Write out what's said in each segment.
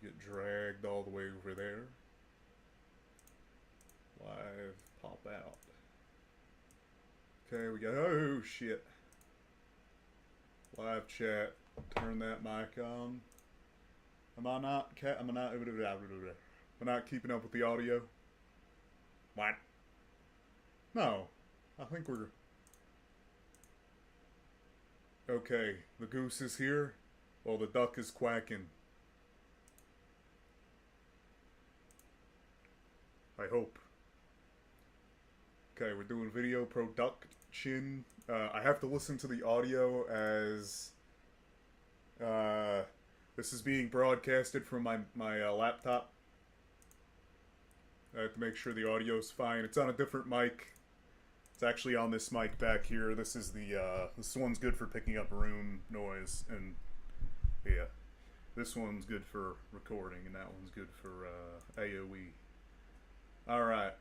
get dragged all the way over there. Live, pop out. Okay, we got, oh shit. Live chat, turn that mic on. Am I not keeping up with the audio? What? No, I think we're... Okay, the goose is here. Well, the duck is quacking. I hope. Okay, we're doing video production. I have to listen to the audio as this is being broadcasted from my laptop. I have to make sure the audio's fine. It's on a different mic. It's actually on this mic back here. This is the this one's good for picking up room noise, and yeah, this one's good for recording, and that one's good for AOE. All right.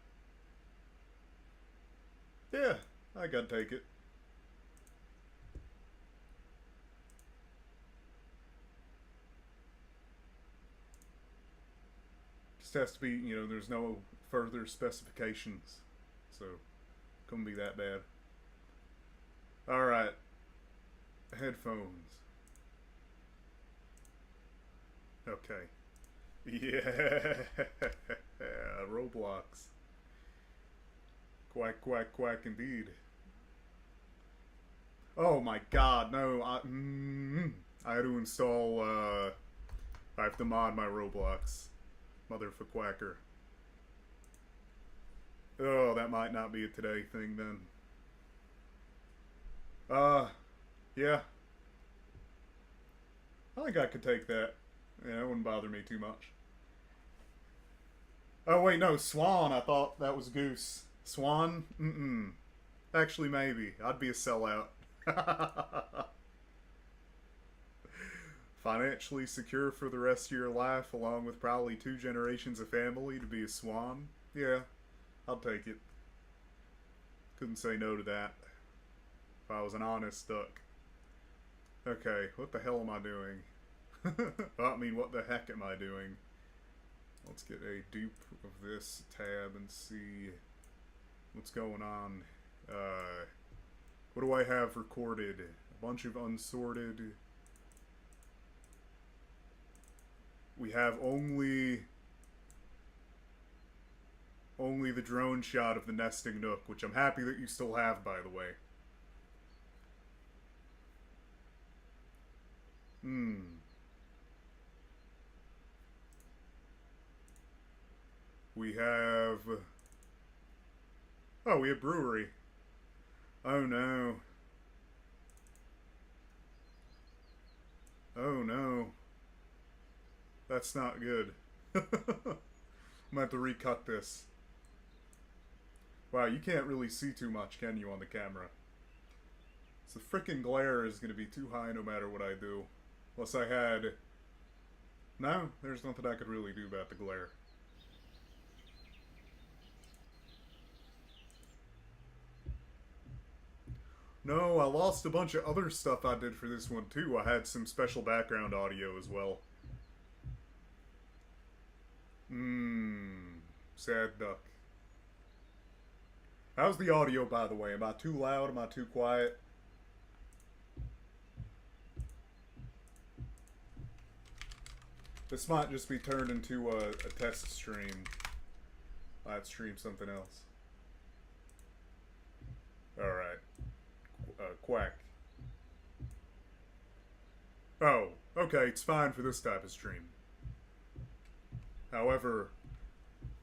Yeah, I gotta take it. Just has to be, you know, there's no further specifications, so couldn't be that bad. All right, headphones. Okay. Yeah, Roblox. Quack, quack, quack indeed. Oh my god, no, I had to install, I have to mod my Roblox. Motherfucker. Oh, that might not be a today thing then. Yeah. I think I could take that. Yeah, it wouldn't bother me too much. Oh wait, no, Swan, I thought that was Goose. Swan? Mm-mm. Actually, maybe. I'd be a sellout. Financially secure for the rest of your life, along with probably 2 generations of family, to be a swan? Yeah, I'll take it. Couldn't say no to that. If I was an honest duck. Okay, what the hell am I doing? I mean, what the heck am I doing? Let's get a dupe of this tab and see what's going on. What do I have recorded? A bunch of unsorted. We have only the drone shot of the nesting nook, which I'm happy that you still have, by the way. We have... Oh, we have brewery. Oh no. Oh no. That's not good. I'm gonna have to recut this. Wow, you can't really see too much, can you, on the camera? So the frickin' glare is gonna be too high no matter what I do. Unless I had... No, there's nothing I could really do about the glare. No, I lost a bunch of other stuff I did for this one too. I had some special background audio as well. Sad duck. How's the audio, by the way? Am I too loud? Am I too quiet? This might just be turned into a test stream. I'd stream something else. Alright. Quack. Oh, okay, it's fine for this type of stream. However,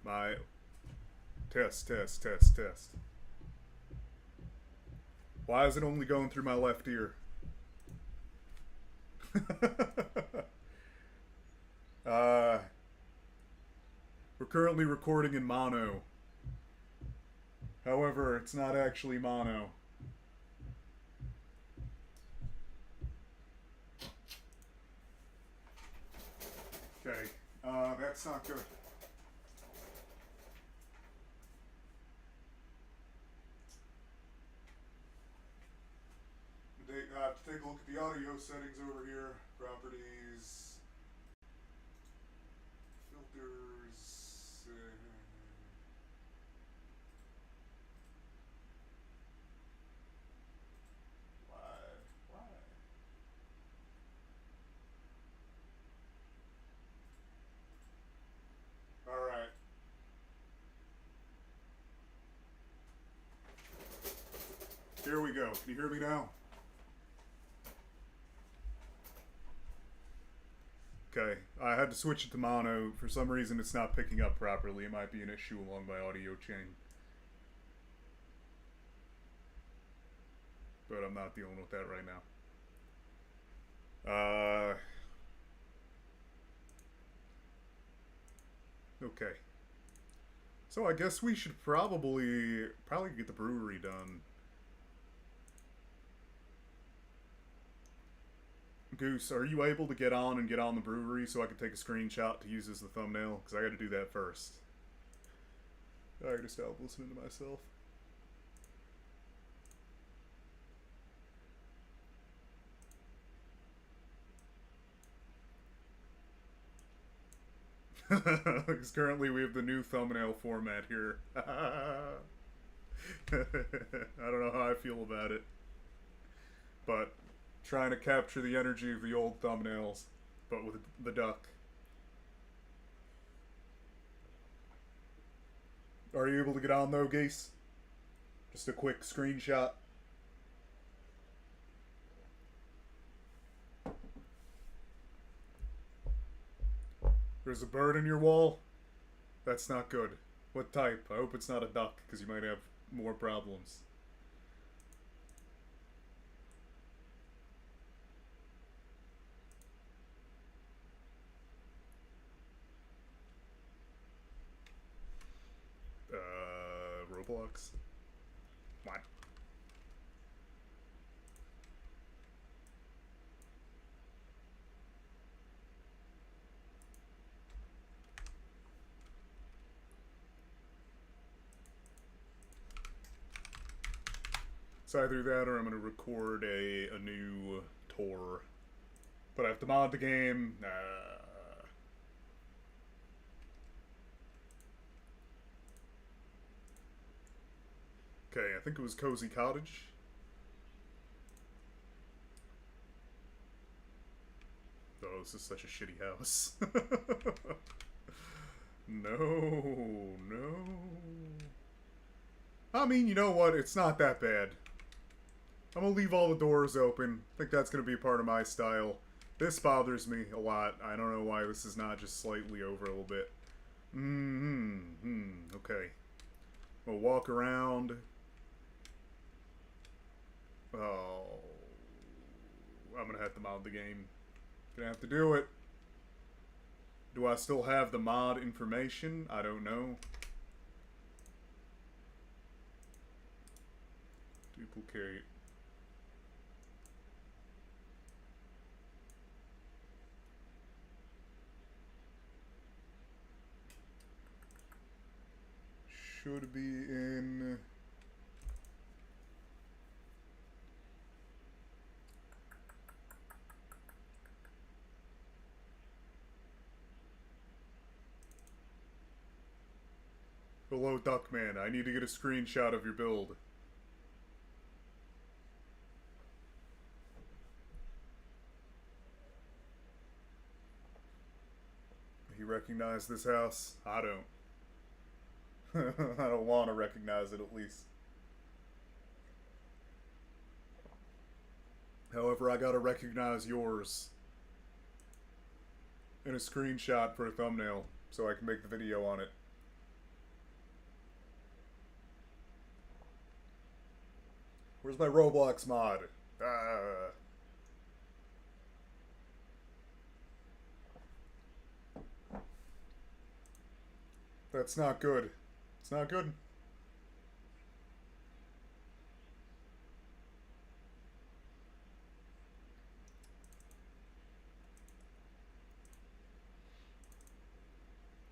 my... Test. Why is it only going through my left ear? We're currently recording in mono. However, it's not actually mono. Okay, that's not good. I have to take a look at the audio settings over here. Properties. Here we go. Can you hear me now? Okay, I had to switch it to mono. For some reason, it's not picking up properly. It might be an issue along my audio chain. But I'm not dealing with that right now. Okay. So I guess we should probably get the brewery done. Goose, are you able to get on the brewery so I can take a screenshot to use as the thumbnail? Because I got to do that first. I already stopped listening to myself. Because currently we have the new thumbnail format here. I don't know how I feel about it. But trying to capture the energy of the old thumbnails, but with the duck. Are you able to get on though, Geese? Just a quick screenshot. There's a bird in your wall? That's not good. What type? I hope it's not a duck, because you might have more problems. Roblox. What? It's either that or I'm going to record a new tour. But I have to mod the game. Okay, I think it was Cozy Cottage. Oh, this is such a shitty house. No. I mean, you know what? It's not that bad. I'm gonna leave all the doors open. I think that's gonna be part of my style. This bothers me a lot. I don't know why this is not just slightly over a little bit. Okay. We'll walk around. Oh. I'm gonna have to mod the game. Gonna have to do it. Do I still have the mod information? I don't know. Duplicate. Should be in... Hello, Duckman. I need to get a screenshot of your build. You recognize this house? I don't. I don't want to recognize it, at least. However, I gotta recognize yours in a screenshot for a thumbnail so I can make the video on it. Where's my Roblox mod? That's not good. It's not good.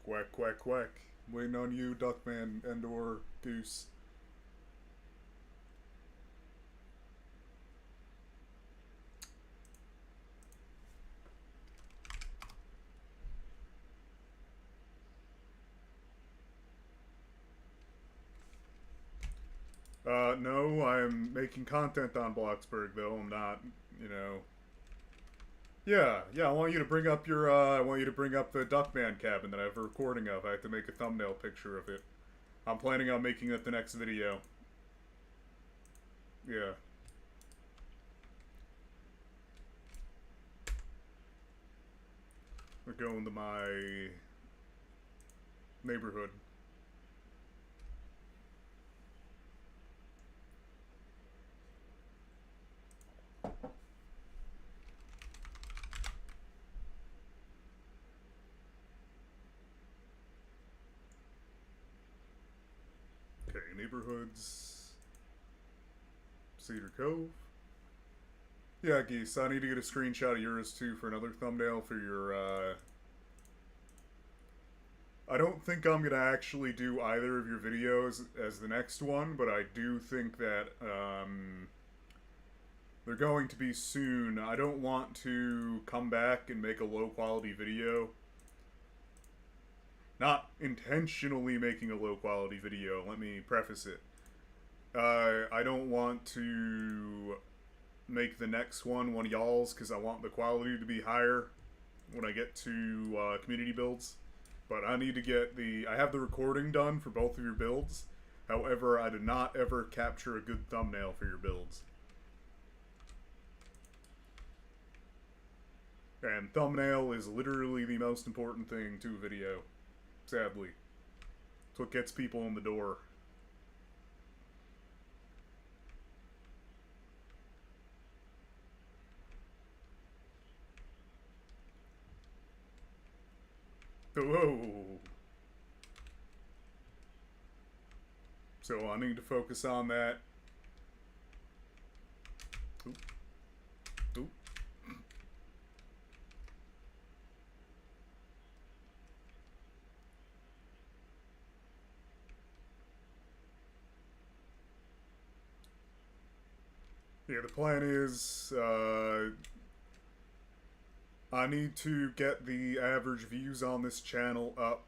Quack, quack, quack. Waiting on you, Duckman and or Goose. No, I'm making content on Bloxburg, though. I'm not, you know... Yeah, I want you to bring up your, the Duckman cabin that I have a recording of. I have to make a thumbnail picture of it. I'm planning on making it the next video. Yeah. We're going to my neighborhood. Okay, neighborhoods. Cedar Cove. Yeah, Geese, I need to get a screenshot of yours too for another thumbnail for your, I don't think I'm gonna actually do either of your videos as the next one, but I do think that, they're going to be soon. I don't want to come back and make a low quality video. Not intentionally making a low quality video, let me preface it. I don't want to make the next one of y'all's because I want the quality to be higher when I get to community builds. But I need to get I have the recording done for both of your builds. However, I did not ever capture a good thumbnail for your builds. And thumbnail is literally the most important thing to a video, sadly. It's what gets people in the door. Whoa. So I need to focus on that. Oop. Oop. Yeah, the plan is, I need to get the average views on this channel up.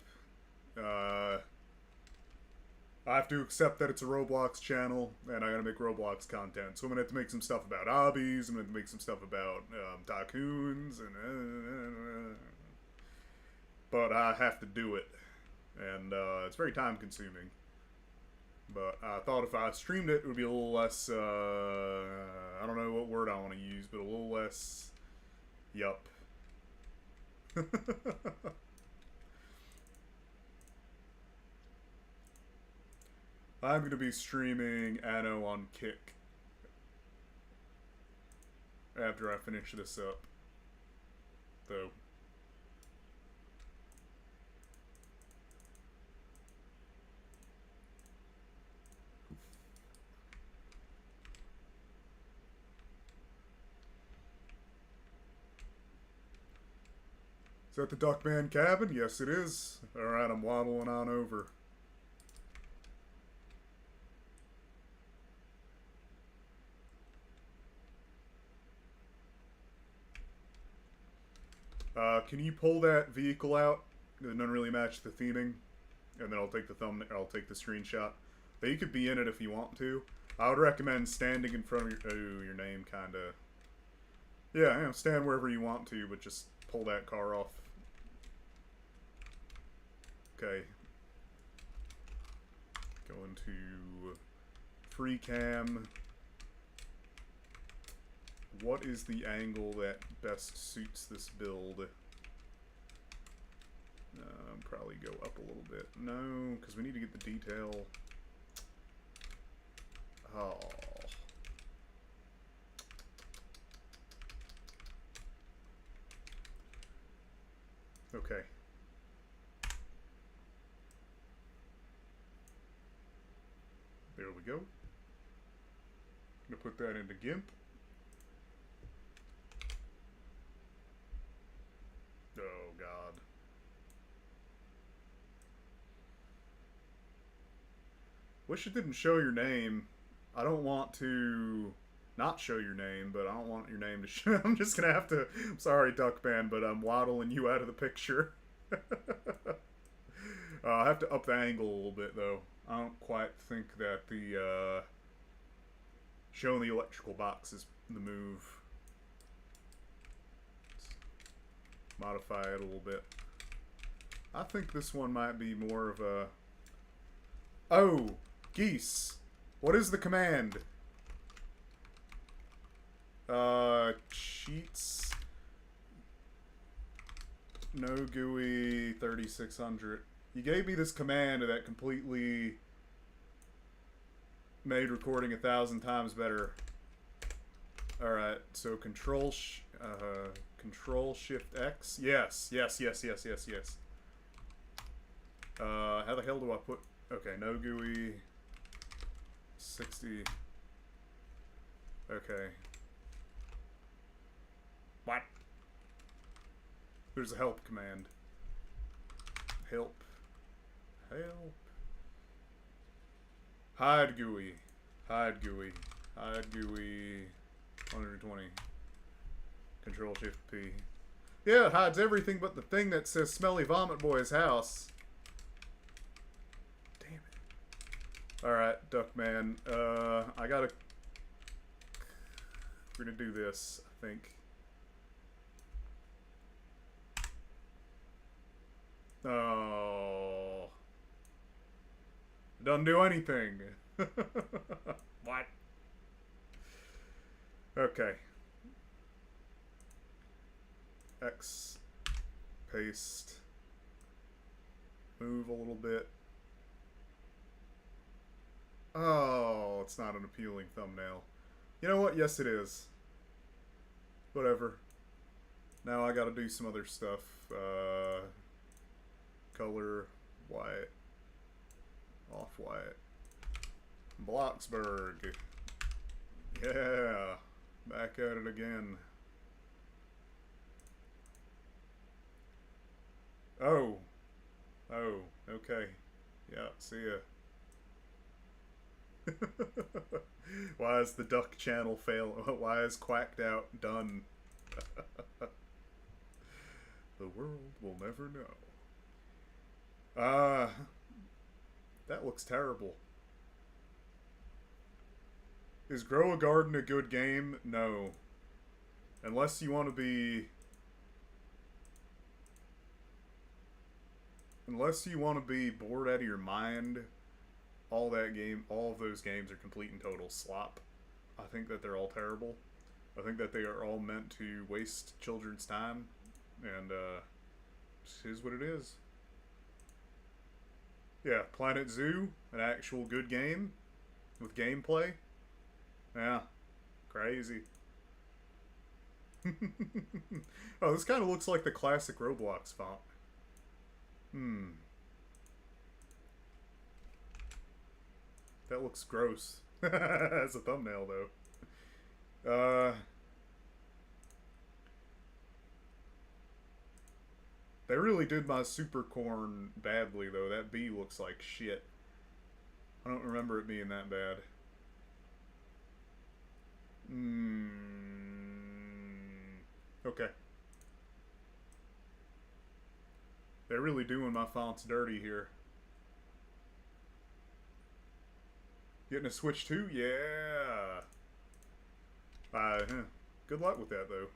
I have to accept that it's a Roblox channel, and I gotta make Roblox content. So I'm gonna have to make some stuff about hobbies, I'm gonna have to make some stuff about tycoons, and but I have to do it. And it's very time consuming. But I thought if I streamed it, it would be a little less, I don't know what word I want to use, but a little less, yup. I'm going to be streaming Anno on Kick after I finish this up, though. Is that the Duckman cabin? Yes, it is. Alright, I'm waddling on over. Can you pull that vehicle out? It doesn't really match the theming. And then I'll take the I'll take the screenshot. But you could be in it if you want to. I would recommend standing in front of your name, kinda. Yeah, you know, stand wherever you want to, but just pull that car off. Okay. Going to free cam. What is the angle that best suits this build? Probably go up a little bit. No, because we need to get the detail. Oh. Okay. There we go. I'm gonna put that into GIMP. Oh, God. Wish it didn't show your name. I don't want to not show your name, but I don't want your name to show. I'm just gonna have to. I'm sorry, Duckman, but I'm waddling you out of the picture. I have to up the angle a little bit, though. I don't quite think that the showing the electrical box is the move. Modify it a little bit. I think this one might be more of a... Oh! Geese! What is the command? Cheats. No GUI 3600. You gave me this command that completely made recording 1,000 times better. Alright, so Control Shift X. Yes. How the hell do I put... Okay, no GUI 60. Okay. What? There's a help command. Help. Hide GUI. Hide GUI. Hide GUI 120. Control Shift P. Yeah, it hides everything but the thing that says Smelly Vomit Boy's house. Damn it. Alright, Duckman. I gotta... We're gonna do this, I think. Oh. Doesn't do anything. What? Okay. X. Paste. Move a little bit. Oh, it's not an appealing thumbnail. You know what? Yes, it is. Whatever. Now I gotta do some other stuff. Color, white, off-white. Bloxburg. Yeah. Back at it again. Oh. Oh, okay. Yeah, see ya. Why is the duck channel fail? Why is Quacked Out done? The world will never know. That looks terrible. Is Grow a Garden a good game? No. Unless you want to be... Unless you want to be bored out of your mind, all of those games are complete and total slop. I think that they're all terrible. I think that they are all meant to waste children's time, and it is what it is. Yeah, Planet Zoo, an actual good game with gameplay. Yeah, crazy. Oh, this kind of looks like the classic Roblox font. That looks gross. As a thumbnail, though. They really did my super corn badly, though. That bee looks like shit. I don't remember it being that bad. Okay. They're really doing my fonts dirty here. Getting a Switch too? Yeah. Good luck with that, though.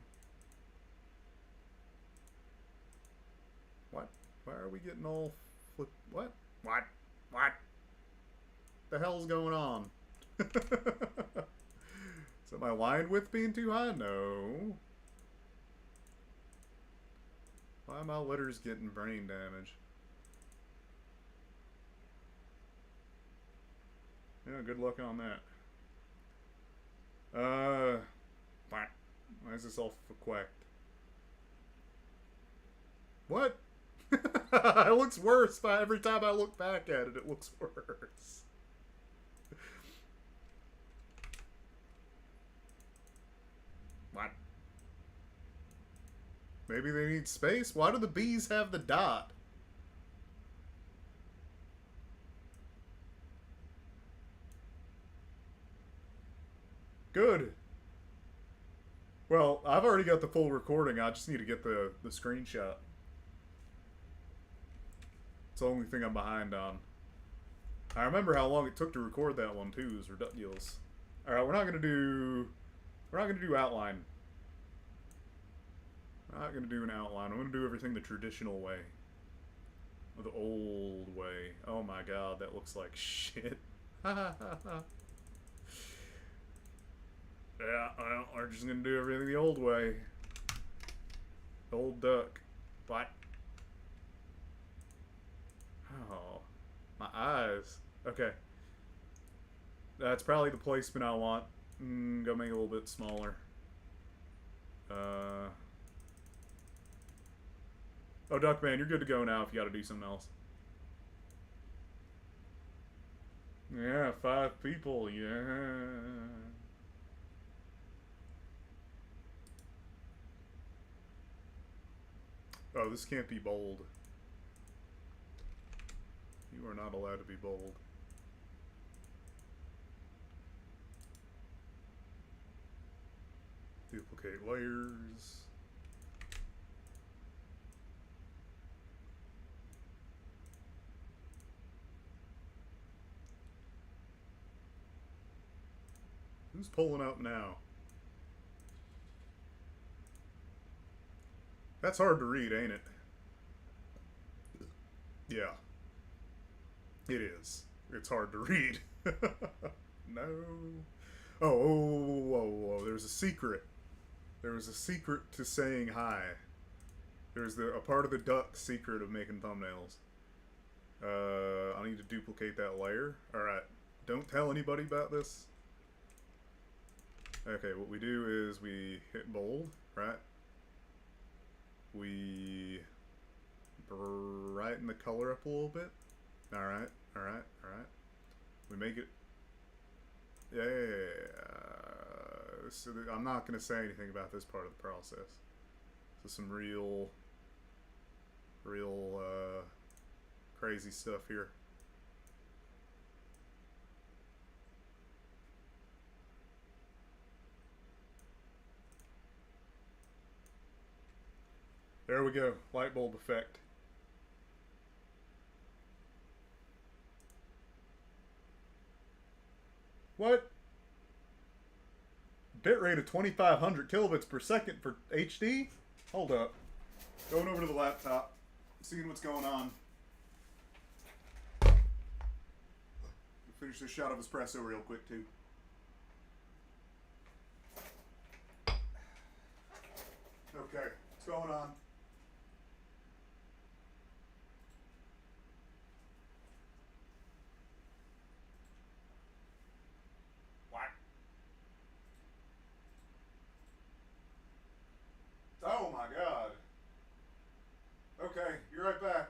What? Why are we getting all flip? What? What? What? The hell's going on? Is that my line width being too high? No. Why are my letters getting brain damage? Yeah, good luck on that. What? Why is this all quacked? What? It looks worse, but every time I look back at it, it looks worse. What? Maybe they need space? Why do the bees have the dot? Good. Well, I've already got the full recording. I just need to get the screenshot. It's the only thing I'm behind on. I remember how long it took to record that one too. It was ridiculous. Alright, we're not gonna do outline. We're not gonna do an outline. I'm gonna do everything the traditional way. Or the old way. Oh my god, that looks like shit. Yeah, well, we're just gonna do everything the old way. Old duck. What? Oh, my eyes. Okay. That's probably the placement I want. Go make it a little bit smaller. Oh, Duckman, you're good to go now if you gotta do something else. Yeah, 5 people, yeah. Oh, this can't be bold. You are not allowed to be bold. Duplicate layers. Who's pulling up now? That's hard to read, ain't it? Yeah. It is. It's hard to read. No. Oh, there's a secret. There was a secret to saying hi. There's a part of the duck secret of making thumbnails. I need to duplicate that layer. Alright. Don't tell anybody about this. Okay, what we do is we hit bold, right? We brighten the color up a little bit. Alright. We make it... Yeah. So I'm not going to say anything about this part of the process. So some real crazy stuff here. There we go. Light bulb effect. What? Bitrate of 2500 kilobits per second for HD? Hold up. Going over to the laptop. Seeing what's going on. Finish this shot of espresso real quick too. Okay, what's going on? What? Oh my god. Okay, be right back.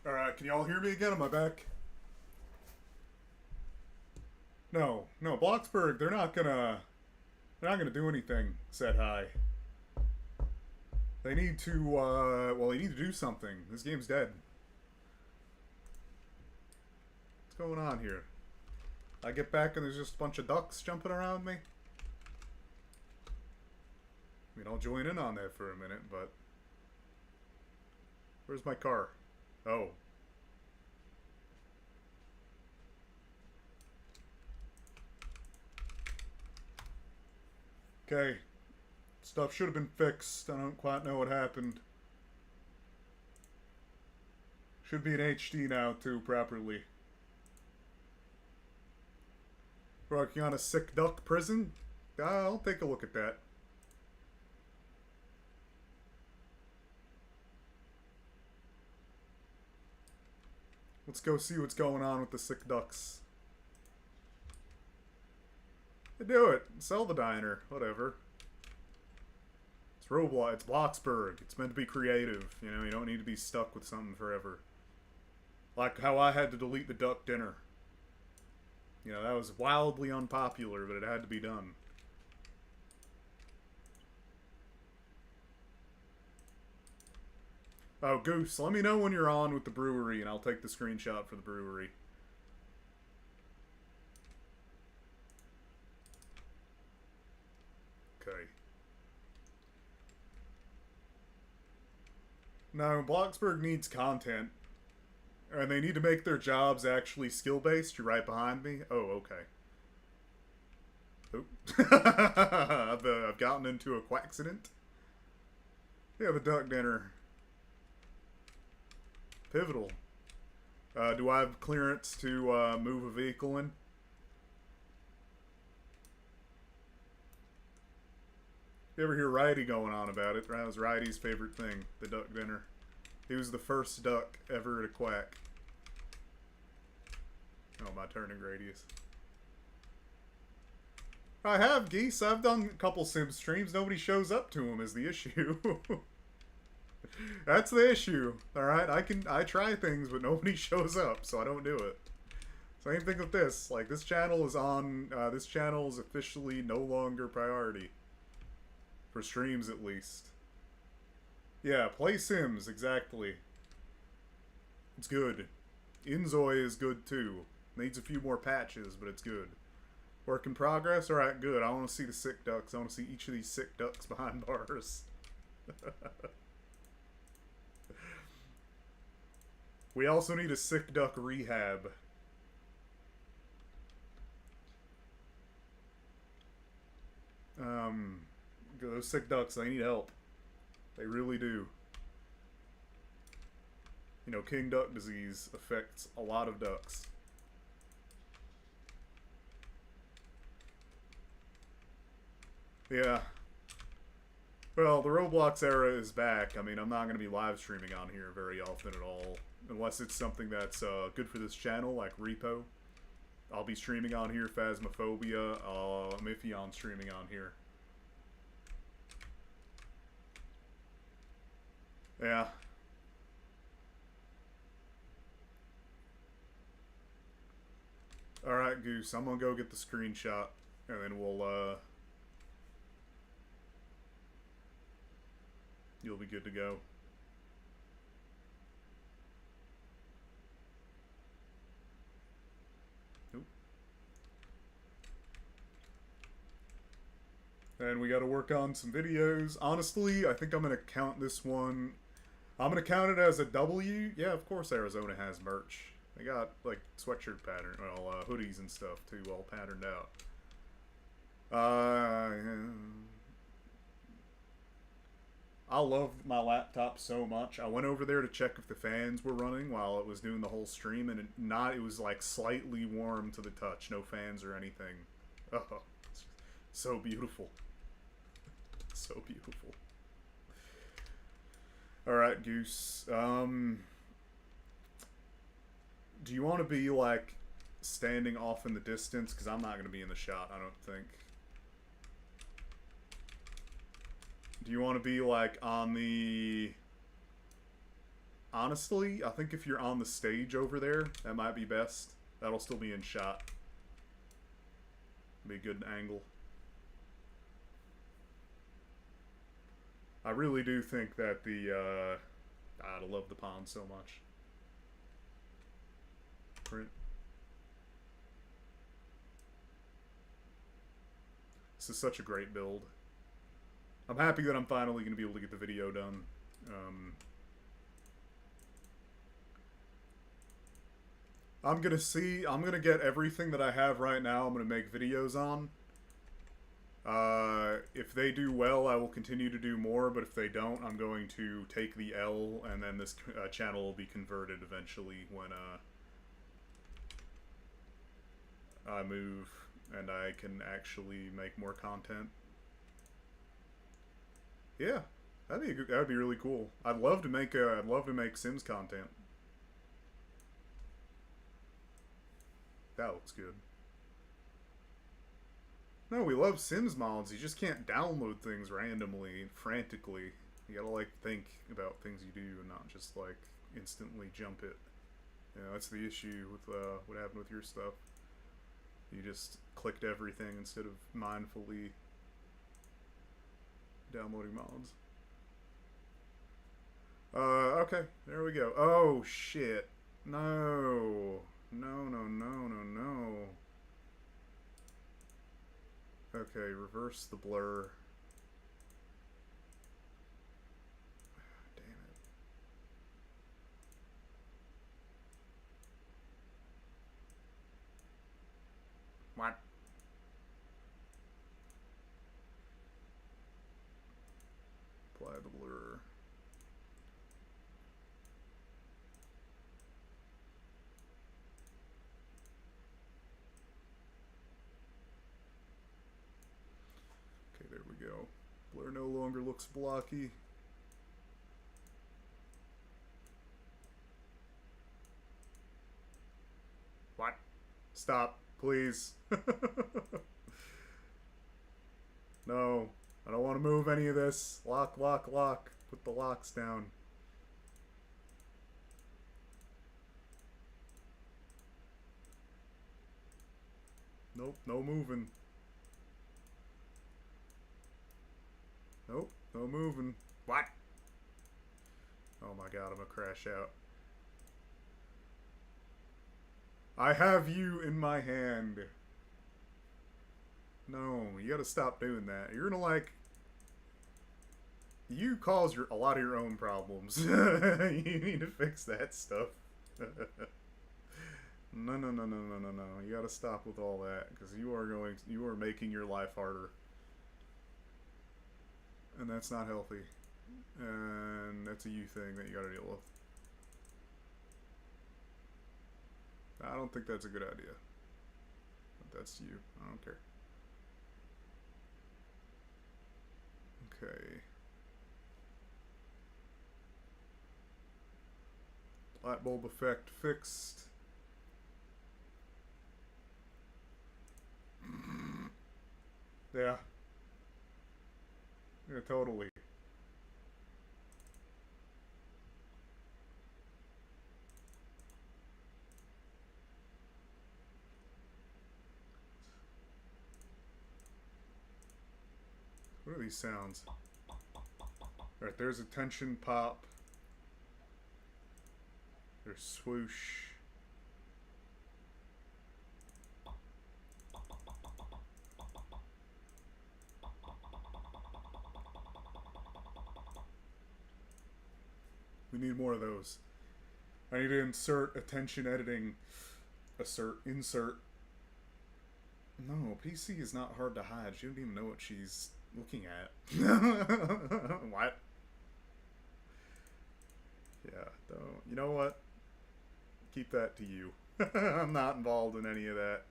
Alright, can y'all hear me again? Am I back? No, Bloxburg, they're not gonna do anything, said hi. They need to, well, they need to do something. This game's dead. What's going on here? I get back and there's just a bunch of ducks jumping around me? I mean, I'll join in on that for a minute, but... Where's my car? Oh. Okay. Stuff should have been fixed. I don't quite know what happened. Should be in HD now, too, properly. Working on a sick duck prison? I'll take a look at that. Let's go see what's going on with the sick ducks. Do it. Sell the diner. Whatever. It's Roblox. It's Bloxburg. It's meant to be creative. You know, you don't need to be stuck with something forever. Like how I had to delete the duck dinner. You know, that was wildly unpopular, but it had to be done. Oh, Goose, let me know when you're on with the brewery, and I'll take the screenshot for the brewery. Okay. No, Bloxburg needs content. And they need to make their jobs actually skill-based. You're right behind me? Oh, okay. Oop. I've gotten into a quackcident. Yeah, the duck dinner. Pivotal. Do I have clearance to move a vehicle in? You ever hear Righty going on about it? That was Righty's favorite thing, the duck dinner. He was the first duck ever to quack. Oh, my turning radius. I have, Geese. I've done a couple sim streams. Nobody shows up to them is the issue. That's the issue. Alright, I try things, but nobody shows up, so I don't do it. Same thing with this. Like, this channel is this channel is officially no longer priority. For streams, at least. Yeah, play Sims, exactly. It's good. Inzoi is good, too. Needs a few more patches, but it's good. Work in progress? Alright, good. I want to see the sick ducks. I want to see each of these sick ducks behind bars. We also need a sick duck rehab. Those sick ducks, they need help. They really do. You know, king duck disease affects a lot of ducks. Yeah. Well, the Roblox era is back. I mean, I'm not going to be live streaming on here very often at all. Unless it's something that's good for this channel, like Repo. I'll be streaming on here, Phasmophobia, Miphion streaming on here. Yeah. Alright, Goose, I'm gonna go get the screenshot, and then we'll, you'll be good to go. Nope. And we gotta work on some videos. Honestly, I think I'm gonna count this one. I'm gonna count it as a W. Yeah, of course Arizona has merch. They got, like, sweatshirt pattern, well, hoodies and stuff, too, all patterned out. I love my laptop so much. I went over there to check if the fans were running while it was doing the whole stream, and it was, like, slightly warm to the touch. No fans or anything. Oh, so beautiful. So beautiful. Alright, Goose. Do you want to be, like, standing off in the distance? Because I'm not going to be in the shot, I don't think. Do you want to be, like, on the... Honestly, I think if you're on the stage over there, that might be best. That'll still be in shot. Be a good angle. I really do think that the, I love the pond so much. Print. This is such a great build. I'm happy that I'm finally going to be able to get the video done. I'm going to get everything that I have right now, I'm going to make videos on. If they do well, I will continue to do more, but if they don't, I'm going to take the L, and then this channel will be converted eventually when I move and I can actually make more content. Yeah, that'd be really cool. I'd love to make Sims content. That looks good. No, we love Sims mods. You just can't download things randomly, frantically. You gotta, like, think about things you do and not just, like, instantly jump it. You know, that's the issue with what happened with your stuff. You just clicked everything instead of mindfully downloading mods. Okay, there we go. Oh, shit. No. No, no, no, no, no. Okay, reverse the blur. Damn it. What? Apply the blur. we go. Blur no longer looks blocky. What? Stop, please. No, I don't want to move any of this. Lock, lock, lock. Put the locks down. Nope, no moving. Nope, no moving. What? Oh my god, I'm gonna crash out. I have you in my hand. No, you gotta stop doing that. You're gonna like... You cause a lot of your own problems. You need to fix that stuff. No, no, no, no, no, no, no. You gotta stop with all that, because you are making your life harder. And that's not healthy. And that's a you thing that you gotta deal with. I don't think that's a good idea. But that's you. I don't care. Okay. Light bulb effect fixed. Yeah. Yeah, totally. What are these sounds? Alright, there's a tension pop. There's swoosh. We need more of those. I need to insert attention editing. Insert. No, PC is not hard to hide. She doesn't even know what she's looking at. What? Yeah, don't. You know what? Keep that to you. I'm not involved in any of that.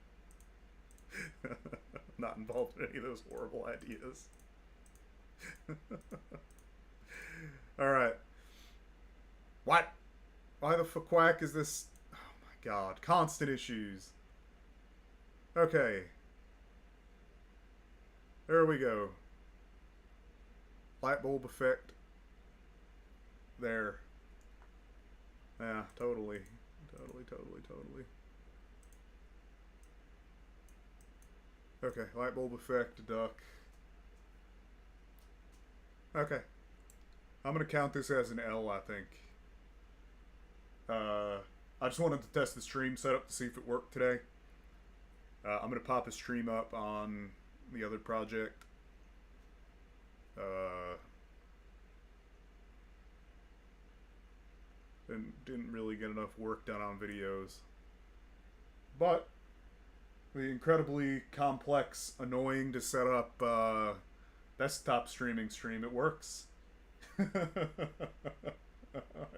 I'm not involved in any of those horrible ideas. Alright. What? Why the fuck quack is this? Oh my god. Constant issues. Okay. There we go. Light bulb effect. There. Yeah, totally. Totally. Okay, light bulb effect, duck. Okay. I'm gonna count this as an L, I think. I just wanted to test the stream setup to see if it worked today. I'm gonna pop a stream up on the other project. Didn't really get enough work done on videos. But the incredibly complex, annoying to set up desktop streaming stream, it works.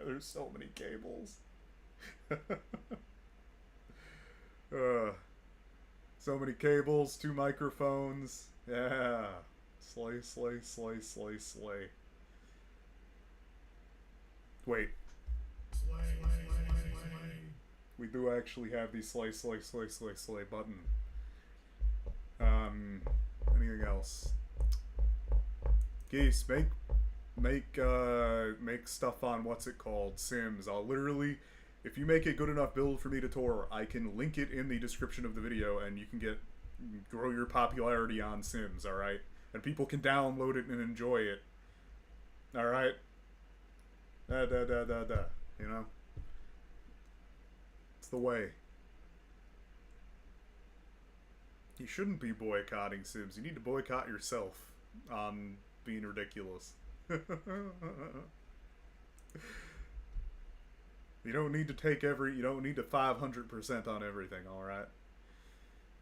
There's so many cables. So many cables, 2 microphones. Yeah. Slay. Wait. We do actually have the slay button. Anything else? Geese, make stuff on what's it called? Sims. I'll literally, if you make a good enough build for me to tour, I can link it in the description of the video and you can grow your popularity on Sims, alright? And people can download it and enjoy it. Alright? You know? It's the way. You shouldn't be boycotting Sims. You need to boycott yourself on being ridiculous. You don't need to you don't need to 500% on everything, alright?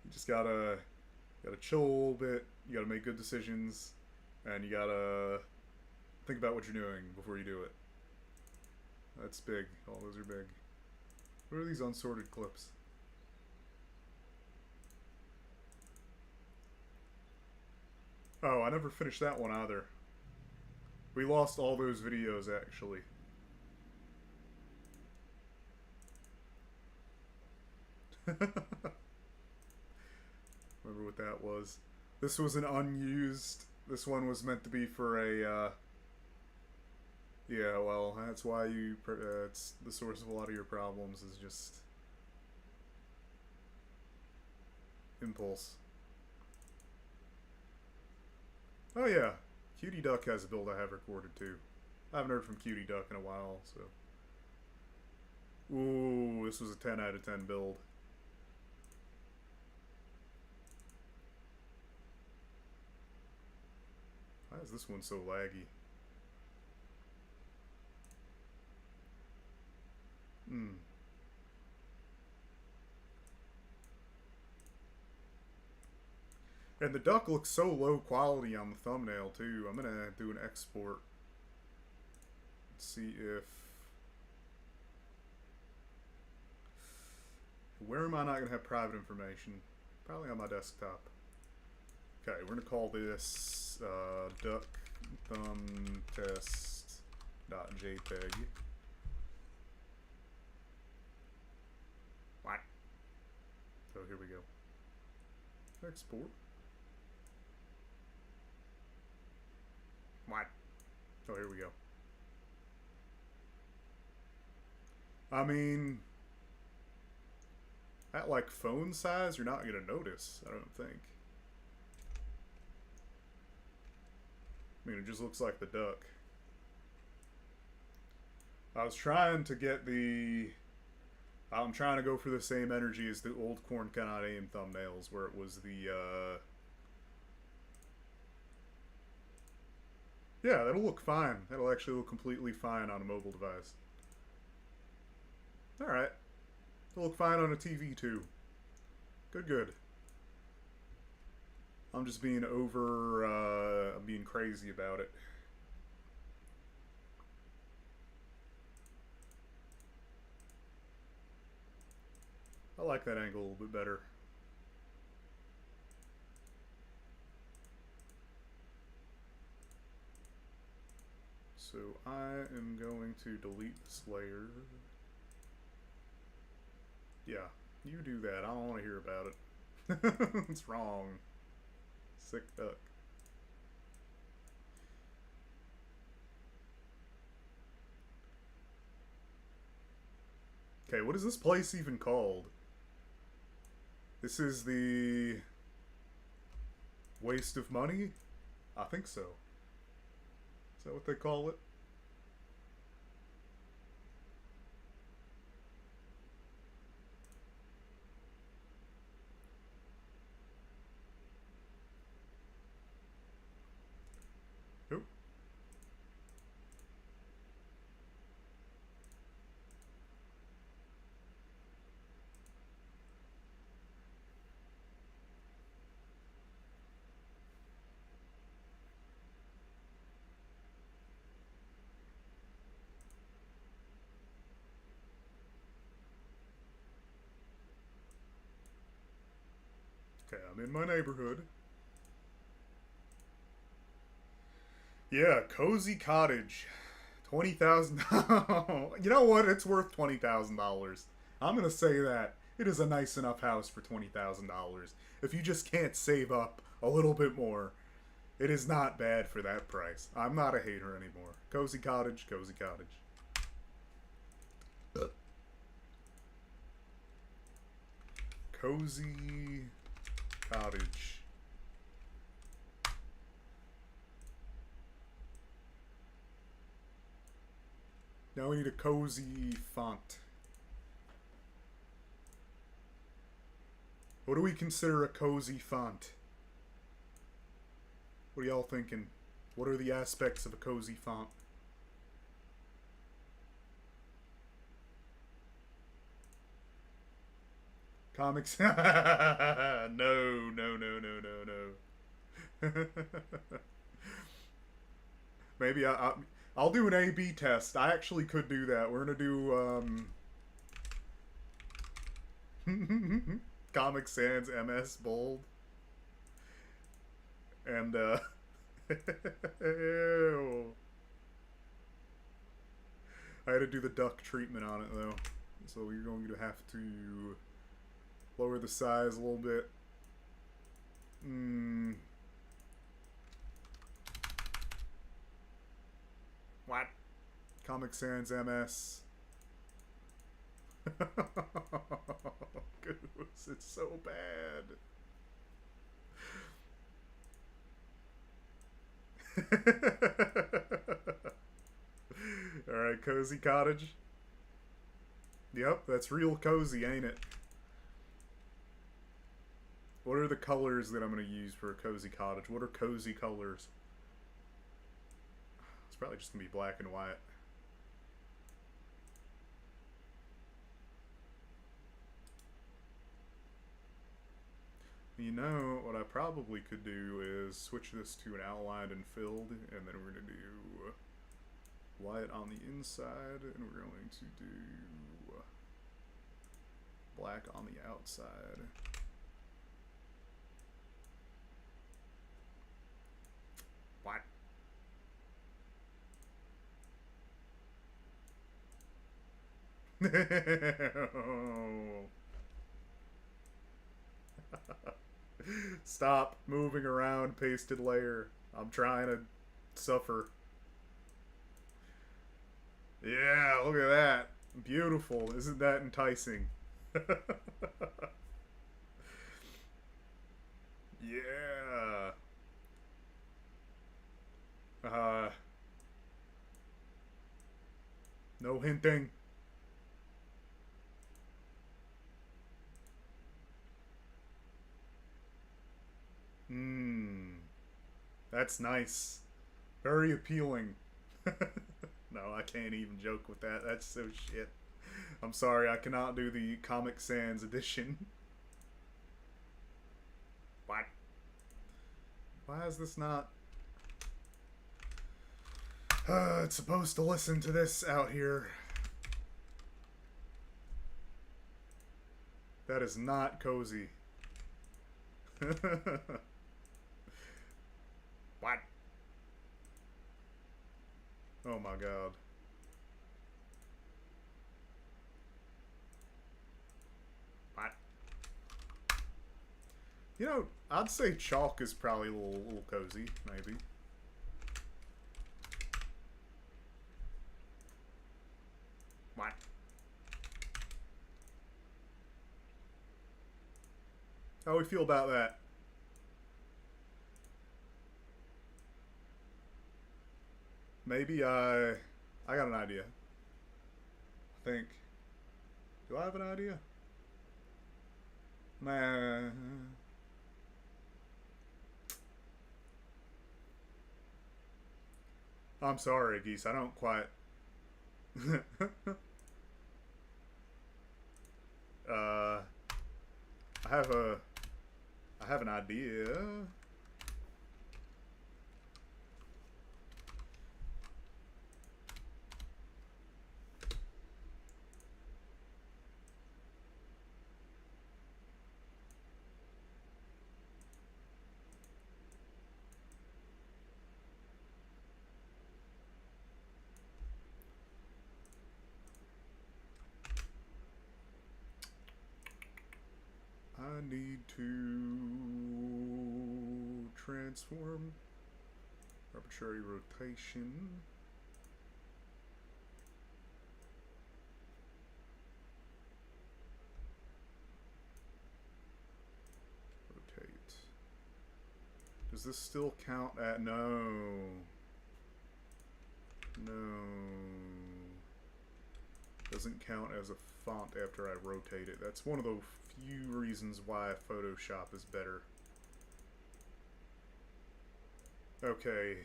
You just gotta chill a little bit, you gotta make good decisions, and you gotta think about what you're doing before you do it. That's big. All those are big. What are these unsorted clips? Oh, I never finished that one either. We lost all those videos, actually. Remember what that was. This was an unused... This one was meant to be for a, yeah, well, that's why you... it's the source of a lot of your problems is just... impulse. Oh yeah, Cutie Duck has a build I have recorded too. I haven't heard from Cutie Duck in a while, so... Ooh, this was a 10 out of 10 build. Why is this one so laggy? And the duck looks so low quality on the thumbnail too. I'm gonna do an export. Let's see if... Where am I not gonna have private information? Probably on my desktop. Okay, we're gonna call this duck thumb test.jpg. What? So here we go. Export. What? Oh, here we go. I mean, at like phone size, you're not gonna notice, I don't think. I mean, it just looks like the duck. I was trying to get the... I'm trying to go for the same energy as the old Corn Cannot Aim thumbnails, where it was the, yeah, that'll look fine. That'll actually look completely fine on a mobile device. Alright. It'll look fine on a TV, too. Good, good. I'm just being I'm being crazy about it. I like that angle a little bit better. So I am going to delete this layer. Yeah, you do that. I don't want to hear about it. It's wrong. Sick duck. Okay, what is this place even called? This is the... Waste of money? I think so. Is that what they call it? Nope. Okay, I'm in my neighborhood. Yeah, cozy cottage. $20,000. You know what? It's worth $20,000. I'm gonna say that. It is a nice enough house for $20,000. If you just can't save up a little bit more, it is not bad for that price. I'm not a hater anymore. Cozy cottage, cozy cottage. Cozy cottage. Now we need a cozy font. What do we consider a cozy font? What are y'all thinking? What are the aspects of a cozy font? Comics? No, no, no, no, no, no. Maybe I'll do an A/B test. I actually could do that. We're gonna do Comic Sans MS bold. And, ew. I had to do the duck treatment on it, though. So you're going to have to lower the size a little bit. What? Comic Sans MS. Goose, it's so bad. Alright, Cozy Cottage. Yep, that's real cozy, ain't it? What are the colors that I'm going to use for a Cozy Cottage? What are cozy colors? It's probably just going to be black and white. You know, what I probably could do is switch this to an outlined and filled, and then we're going to do white on the inside, and we're going to do black on the outside. What? Stop moving around, pasted layer. I'm trying to suffer. Yeah, look at that. Beautiful. Isn't that enticing? Yeah. No hinting. That's nice. Very appealing. No, I can't even joke with that. That's so shit. I'm sorry, I cannot do the Comic Sans edition. What? Why is this not... it's supposed to listen to this out here. That is not cozy. What? Oh my god. What? You know, I'd say chalk is probably a little cozy, maybe. What? How do we feel about that? Maybe I got an idea. I think. Do I have an idea? Man. I'm sorry, Geese. I don't quite. I have an idea. I need to transform arbitrary rotation. Rotate. Does this still count at... No. No. Doesn't count as a font after I rotate it. That's one of the few reasons why Photoshop is better. Okay,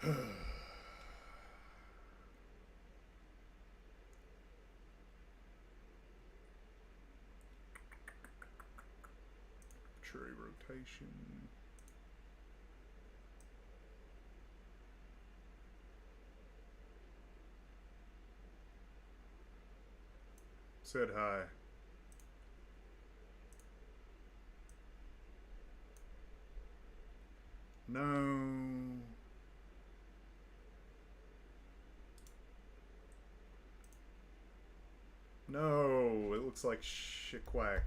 Arbitrary rotation. Said hi. No. No, it looks like shit quack.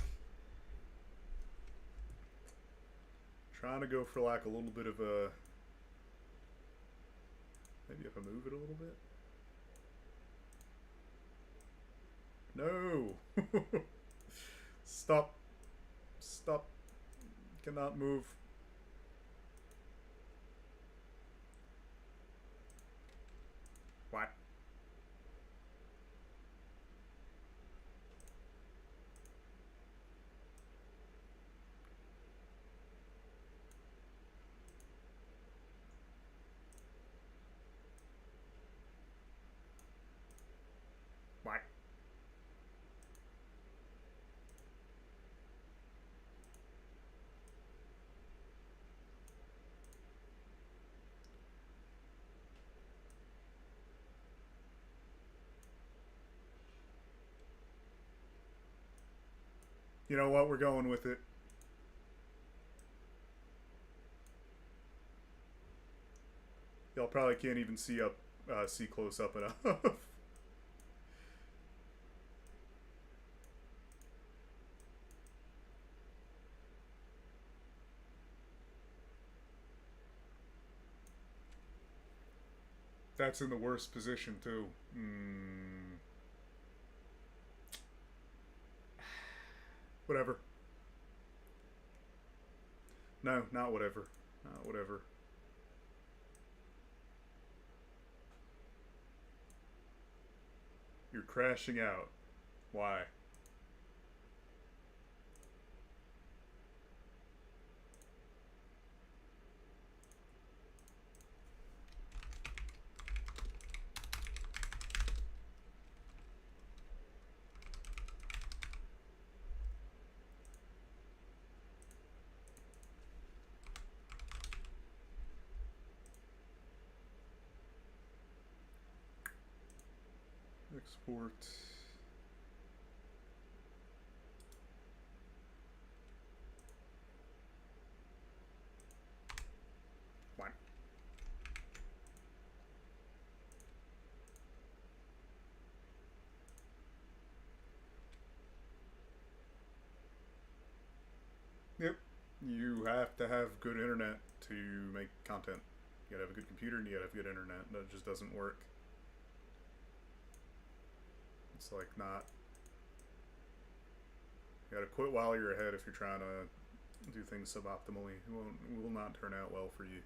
Trying to go for like a little bit of a... Maybe if I move it a little bit? No! Stop. Stop. Cannot move. What? What? You know what? We're going with it. Y'all probably can't even see close up enough. That's in the worst position too. Whatever. No, not whatever. Not whatever. You're crashing out. Why? Export. What? Yep. You have to have good internet to make content. You gotta have a good computer and you gotta have good internet. That just doesn't work. It's like not... You gotta quit while you're ahead if you're trying to do things suboptimally. It will not turn out well for you.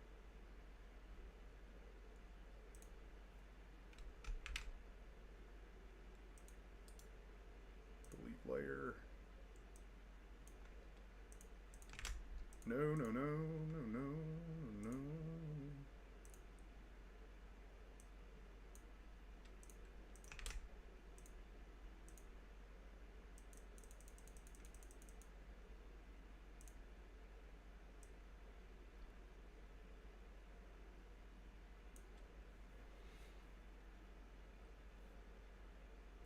Delete layer. No, no, no, no, no, no.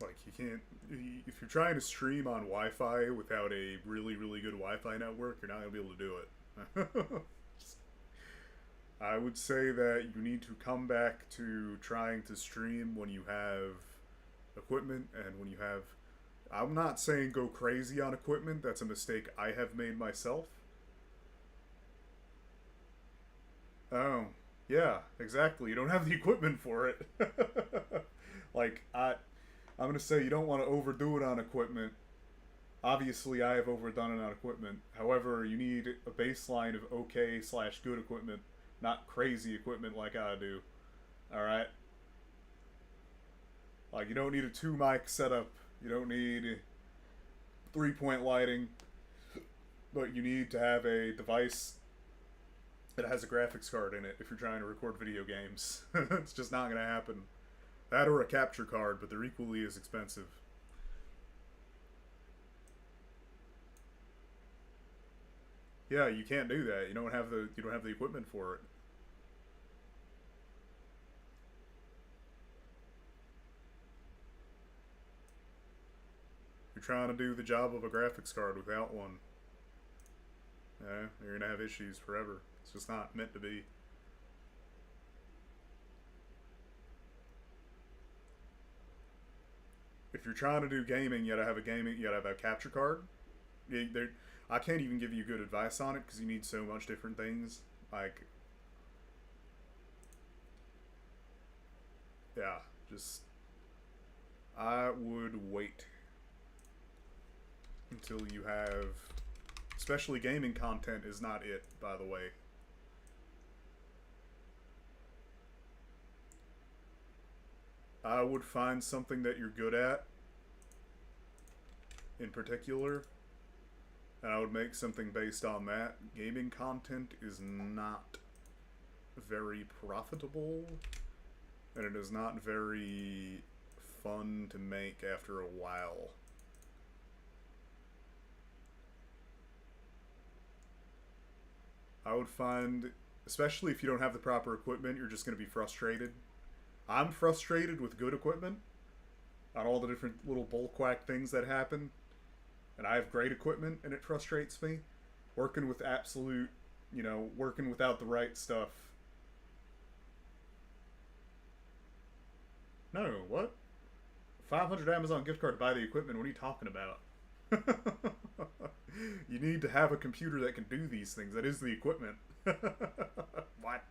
Like, you can't... If you're trying to stream on Wi-Fi without a really, really good Wi-Fi network, you're not going to be able to do it. I would say that you need to come back to trying to stream when you have equipment and when you have... I'm not saying go crazy on equipment. That's a mistake I have made myself. Oh, yeah, exactly. You don't have the equipment for it. Like, I'm gonna say you don't want to overdo it on equipment. Obviously, I have overdone it on equipment. However, you need a baseline of okay/good equipment, not crazy equipment like I do. Alright? Like, you don't need a 2-mic setup. You don't need 3-point lighting. But you need to have a device that has a graphics card in it if you're trying to record video games. It's just not going to happen. That or a capture card, but they're equally as expensive. Yeah, you can't do that. You don't have the equipment for it. You're trying to do the job of a graphics card without one. Yeah, you're gonna have issues forever. It's just not meant to be. If you're trying to do gaming, you gotta have a capture card. I can't even give you good advice on it because you need so much different things. Like, yeah, just I would wait until you have, especially gaming content is not it, by the way. I would find something that you're good at in particular, and I would make something based on that. Gaming content is not very profitable, and it is not very fun to make after a while. I would find, especially if you don't have the proper equipment, you're just going to be frustrated. I'm frustrated with good equipment on all the different little bullquack things that happen, and I have great equipment and it frustrates me. Working with absolute, working without the right stuff. No, what? 500 Amazon gift card to buy the equipment? What are you talking about? You need to have a computer that can do these things. That is the equipment. What?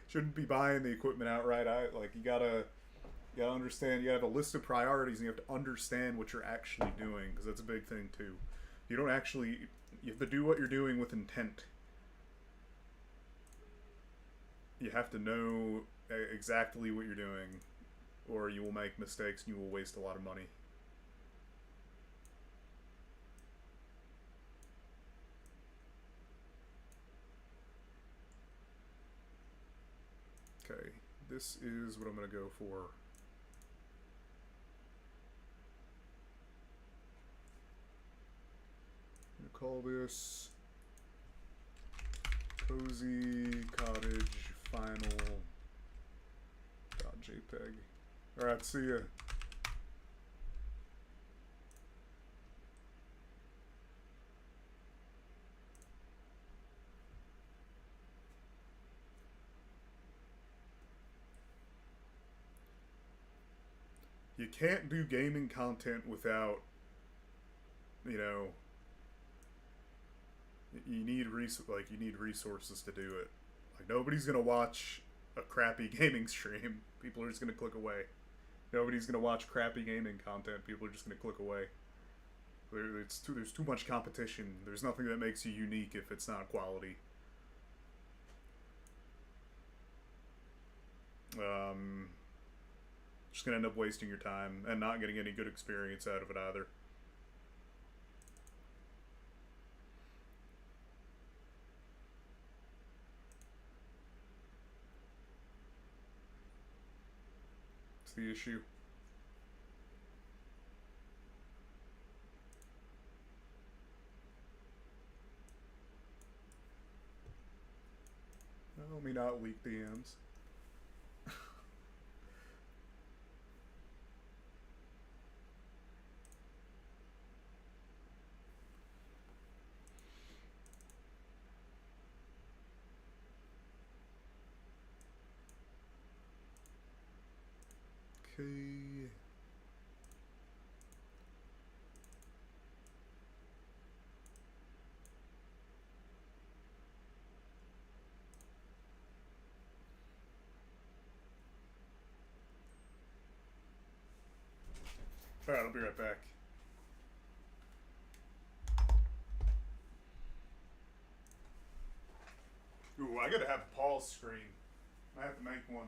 Shouldn't be buying the equipment outright. You gotta understand. You have a list of priorities, and you have to understand what you're actually doing, because that's a big thing too. You have to do what you're doing with intent. You have to know exactly what you're doing, or you will make mistakes and you will waste a lot of money. Okay, this is what I'm going to go for. I'm going to call this Cozy Cottage Final .jpg. Alright, see ya. You can't do gaming content without, you need resources to do it. Like, nobody's gonna watch a crappy gaming stream. People are just gonna click away. Nobody's gonna watch crappy gaming content. People are just gonna click away. There's too much competition. There's nothing that makes you unique if it's not quality. Just gonna end up wasting your time and not getting any good experience out of it either. It's the issue. Let me not leak DMs. Okay. Alright, I'll be right back. Ooh, I gotta have a pause screen. I have to make one.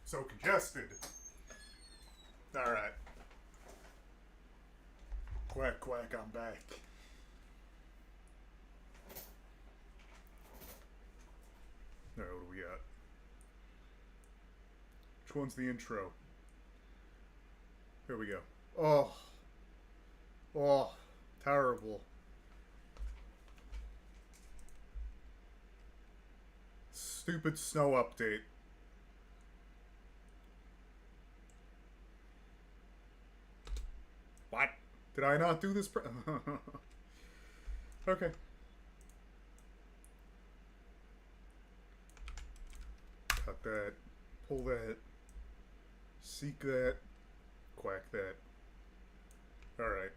So congested. Alright. Quack, quack, I'm back. Alright, what do we got? Which one's the intro? Here we go. Oh. Oh. Terrible. Stupid snow update. What? Did I not do this? Okay. Cut that. Pull that. Seek that. Quack that. Alright.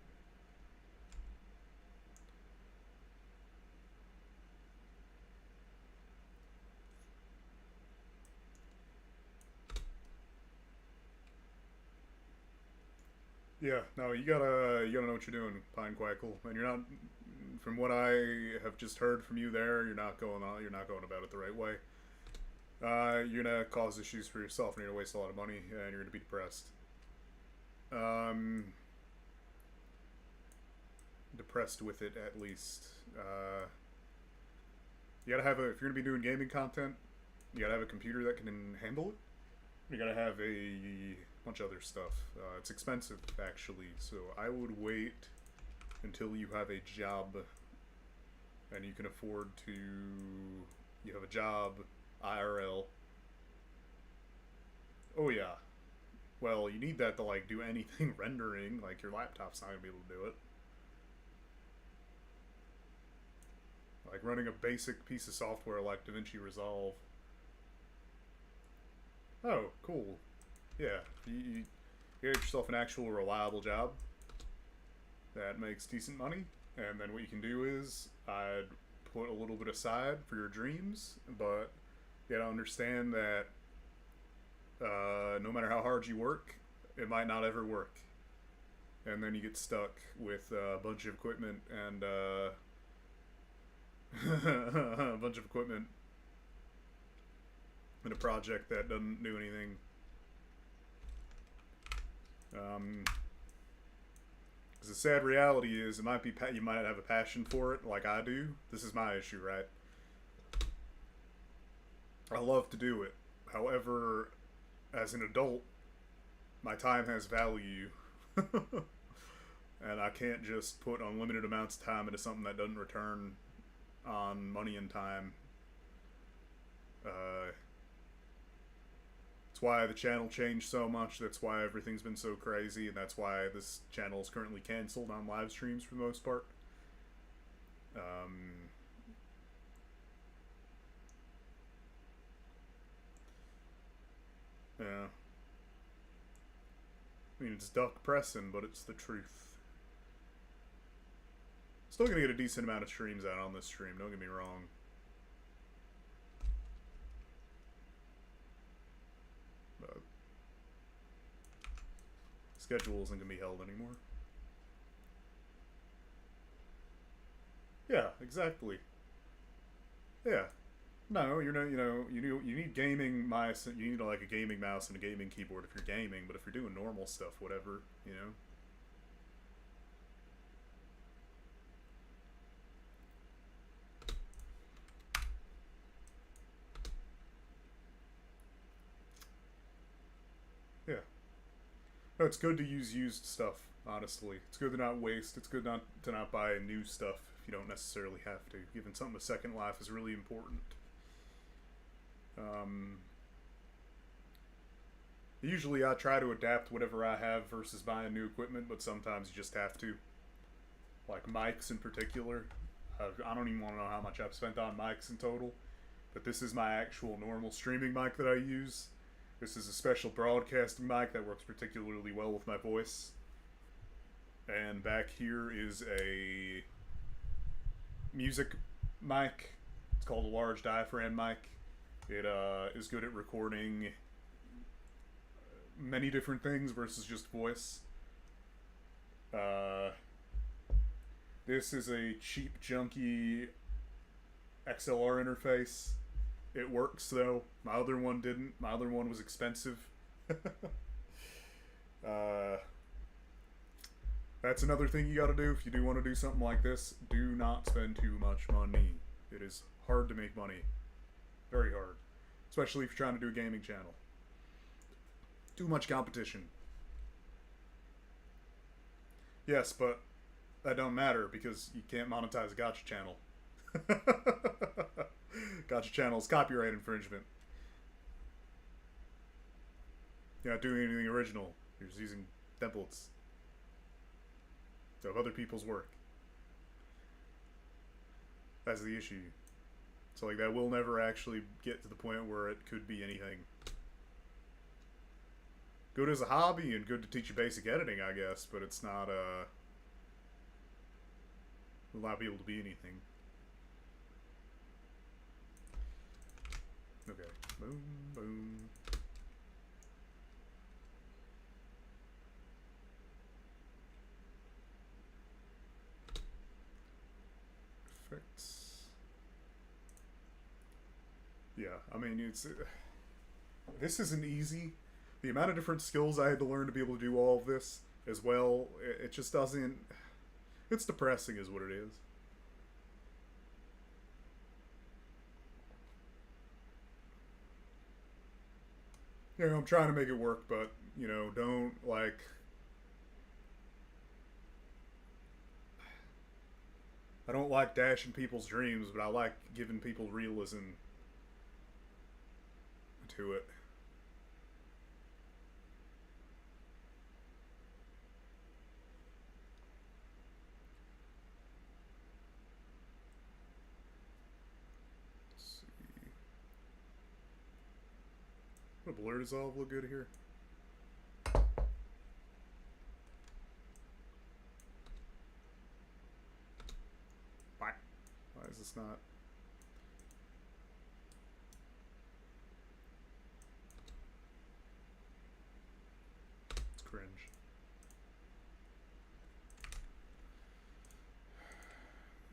Yeah, no, you gotta know what you're doing, Pine Quackle, and you're not. From what I have just heard from you, you're not going about it the right way. You're gonna cause issues for yourself, and you're gonna waste a lot of money, and you're gonna be depressed. Depressed with it at least. You gotta have if you're gonna be doing gaming content, you gotta have a computer that can handle it. You gotta have a bunch of other stuff. It's expensive, actually, so I would wait until you have a job and you can afford to. You have a job, IRL. Oh yeah. Well, you need that to like do anything rendering. Like your laptop's not gonna be able to do it. Like running a basic piece of software like DaVinci Resolve. Oh, cool. Yeah, you get yourself an actual reliable job that makes decent money, and then what you can do is I'd put a little bit aside for your dreams, but you gotta understand that no matter how hard you work, it might not ever work, and then you get stuck with a bunch of equipment and a bunch of equipment in a project that doesn't do anything. Because the sad reality is, it might be you might have a passion for it, like I do. This is my issue, right? I love to do it. However, as an adult, my time has value, and I can't just put unlimited amounts of time into something that doesn't return on money and time. That's why the channel changed so much. That's why everything's been so crazy, and that's why this channel is currently canceled on live streams for the most part. Yeah. I mean, it's duck pressing, but it's the truth. Still gonna get a decent amount of streams out on this stream, don't get me wrong. But schedule isn't gonna be held anymore. Yeah, exactly. Yeah. No, you're not. You need gaming mice. You need like a gaming mouse and a gaming keyboard if you're gaming. But if you're doing normal stuff, whatever, you know. Yeah. No, it's good to use used stuff. Honestly, it's good to not waste. It's good not to not buy new stuff if you don't necessarily have to. Giving something a second life is really important. Usually I try to adapt whatever I have versus buying new equipment, but sometimes you just have to. Like mics in particular. I don't even want to know how much I've spent on mics in total, but this is my actual normal streaming mic that I use. This is a special broadcasting mic that works particularly well with my voice. And back here is a music mic. It's called a large diaphragm mic. It is good at recording many different things versus just voice. This is a cheap, junky XLR interface. It works though. My other one didn't. My other one was expensive. uh, that's another thing you got to do if you do want to do something like this. Do not spend too much money. It is hard to make money. Very hard. Especially if you're trying to do a gaming channel. Too much competition. Yes, but that don't matter because you can't monetize a gotcha channel. Gotcha channel is copyright infringement. You're not doing anything original. You're just using templates of other people's work. That's the issue. So like that will never actually get to the point where it could be anything. Good as a hobby and good to teach you basic editing, I guess, but it's not will not be able to be anything. Okay. Boom, boom. Perfect. Yeah, I mean, it's... this isn't easy. The amount of different skills I had to learn to be able to do all of this as well, it just doesn't... It's depressing is what it is. You know, I'm trying to make it work, but, you know, don't, like... I don't like dashing people's dreams, but I like giving people realism to it. Let's see. Would a blur dissolve look good here? Why is this not? It's cringe.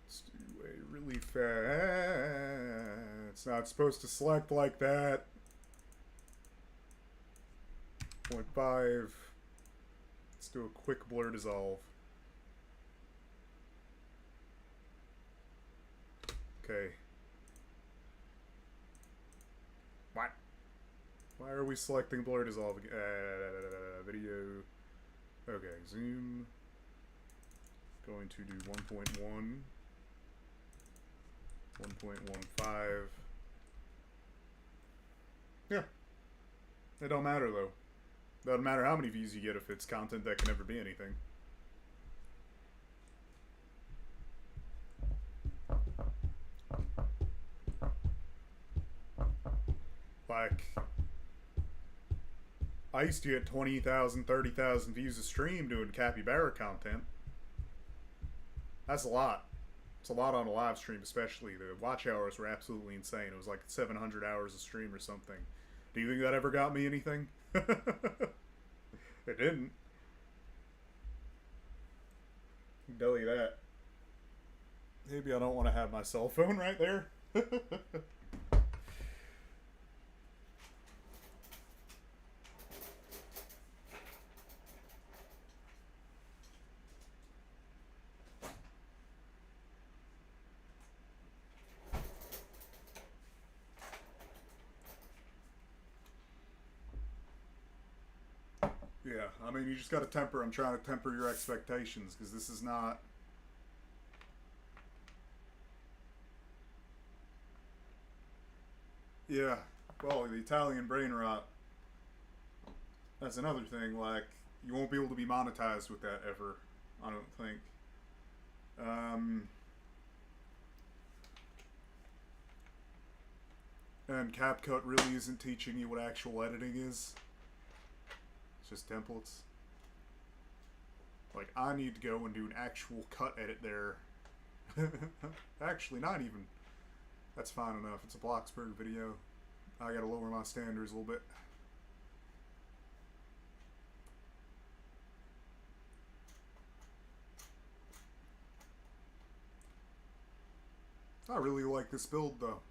Let's do a really fast. It's not supposed to select like that. 0.5. Let's do a quick blur dissolve. Okay. What? Why are we selecting blur dissolve? Video. Okay, zoom. Going to do 1.1. 1.15. Yeah. It don't matter though. Doesn't matter how many views you get if it's content that can never be anything. Like, I used to get 20,000, 30,000 views a stream doing capybara content. That's a lot. It's a lot on a live stream, especially. The watch hours were absolutely insane. It was like 700 hours a stream or something. Do you think that ever got me anything? It didn't. I can tell you that. Maybe I don't want to have my cell phone right there. Yeah, I mean, you just got to temper. I'm trying to temper your expectations because this is not. Yeah, well, the Italian brain rot. That's another thing. Like, you won't be able to be monetized with that ever. I don't think. And CapCut really isn't teaching you what actual editing is. It's just templates. Like, I need to go and do an actual cut edit there. Actually, not even. That's fine enough. It's a Bloxburg video. I gotta lower my standards a little bit. I really like this build, though.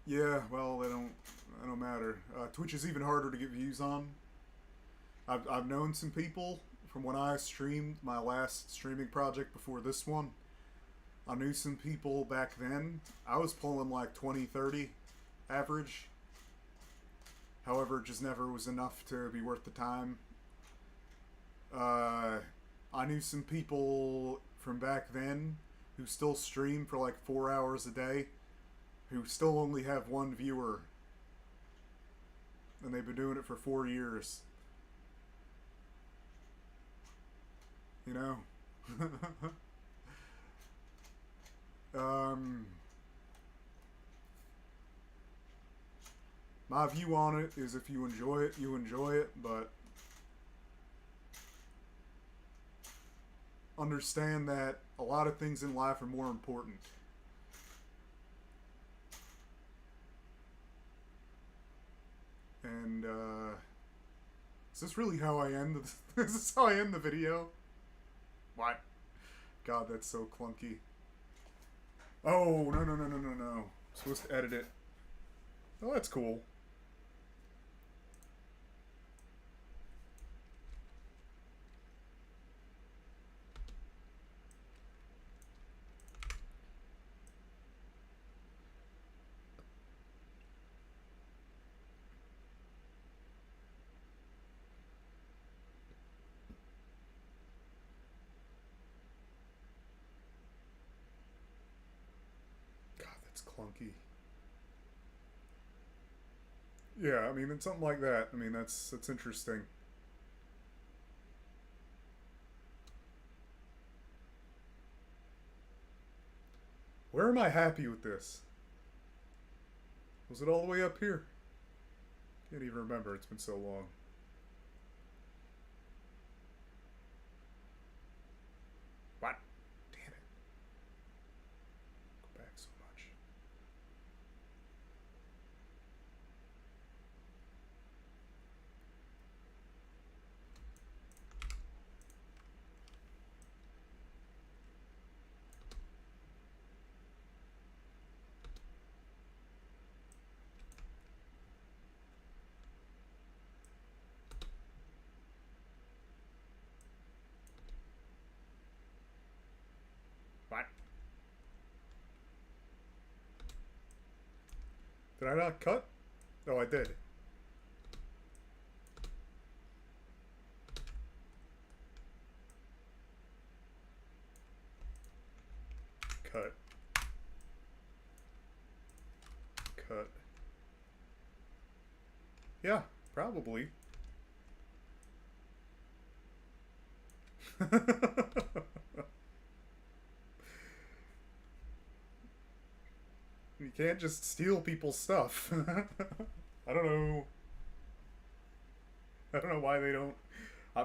Yeah, well, they don't matter. Twitch is even harder to get views on. I've known some people from when I streamed my last streaming project before this one. I knew some people back then. I was pulling like 20, 30 average. However, it just never was enough to be worth the time. I knew some people from back then who still stream for like 4 hours a day, who still only have one viewer, and they've been doing it for 4 years. You know? My view on it is if you enjoy it, you enjoy it, but understand that a lot of things in life are more important. And, is this really how I end the, is this how I end the video? What? God, that's so clunky. Oh, no. I'm supposed to edit it. Oh, that's cool. God, that's clunky. Yeah, I mean, it's something like that. I mean, that's interesting. Where am I happy with this? Was it all the way up here? Can't even remember. It's been so long. What? Damn it. Go back so much. What? Did I not cut? No, I did. Cut. Cut. Yeah, probably. You can't just steal people's stuff. I don't know. I don't know why they don't.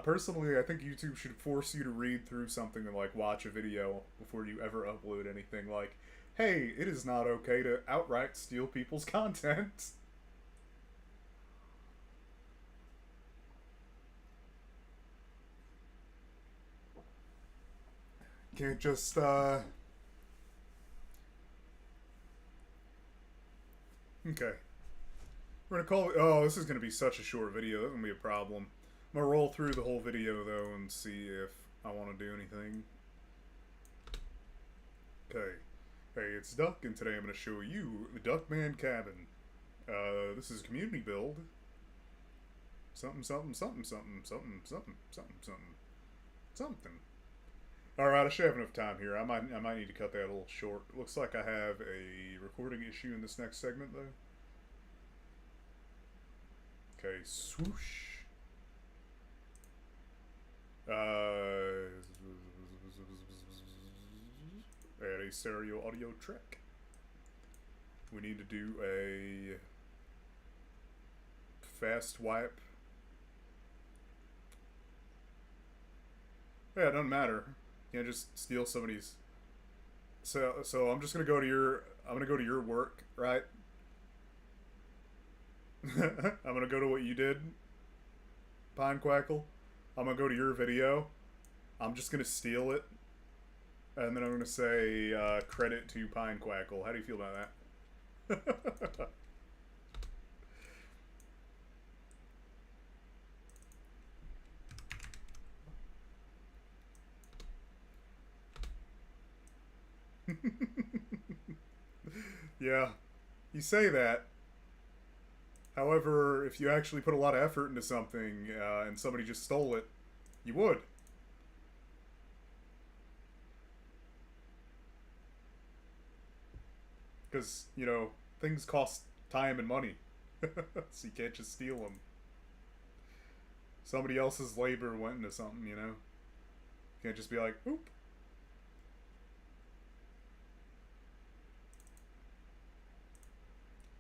Personally, I think YouTube should force you to read through something and like watch a video before you ever upload anything. Like, hey, it is not okay to outright steal people's content. Can't just Okay. We're gonna call it. Oh, this is gonna be such a short video. That's gonna be a problem. I'm gonna roll through the whole video though and see if I want to do anything. Okay. Hey, it's Duck, and today I'm gonna show you the Duckman cabin. This is community build. Something. Alright, I should have enough time here. I might need to cut that a little short. It looks like I have a recording issue in this next segment, though. Okay, swoosh. Add a stereo audio track. We need to do a fast wipe. Yeah, it doesn't matter. You can't just steal somebody's. So I'm just gonna go to your. I'm gonna go to your work, right? I'm gonna go to what you did, Pine Quackle. I'm gonna go to your video. I'm just gonna steal it, and then I'm gonna say credit to Pine Quackle. How do you feel about that? Yeah, you say that. However, if you actually put a lot of effort into something and somebody just stole it, you would. Because, you know, things cost time and money. So you can't just steal them. Somebody else's labor went into something, you know? You can't just be like, oop.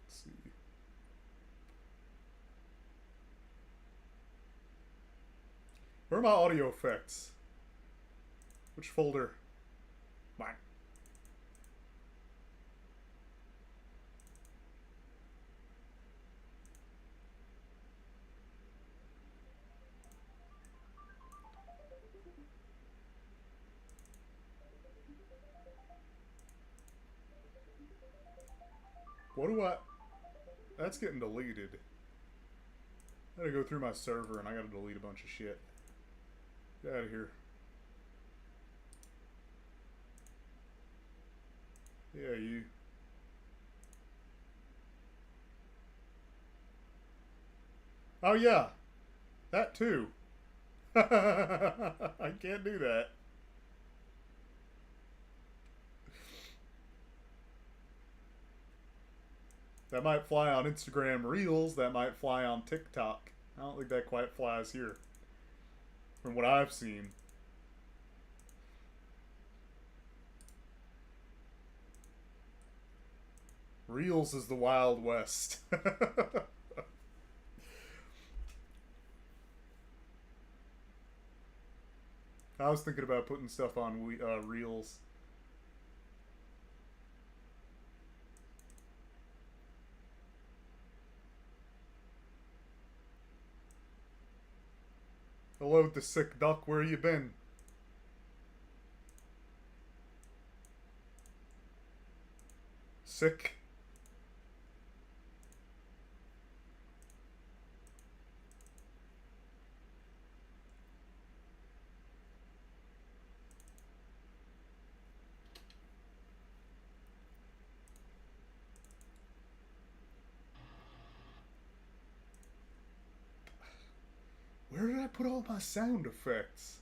Let's see. Where are my audio effects? Which folder? Mine. What do I... That's getting deleted. I gotta go through my server and I gotta delete a bunch of shit. Get out of here. Yeah, you. Oh, yeah. That too. I can't do that. That might fly on Instagram Reels. That might fly on TikTok. I don't think that quite flies here. From what I've seen. Reels is the Wild West. I was thinking about putting stuff on Reels. Hello, the sick duck. Where you been? Sick. Where did I put all my sound effects?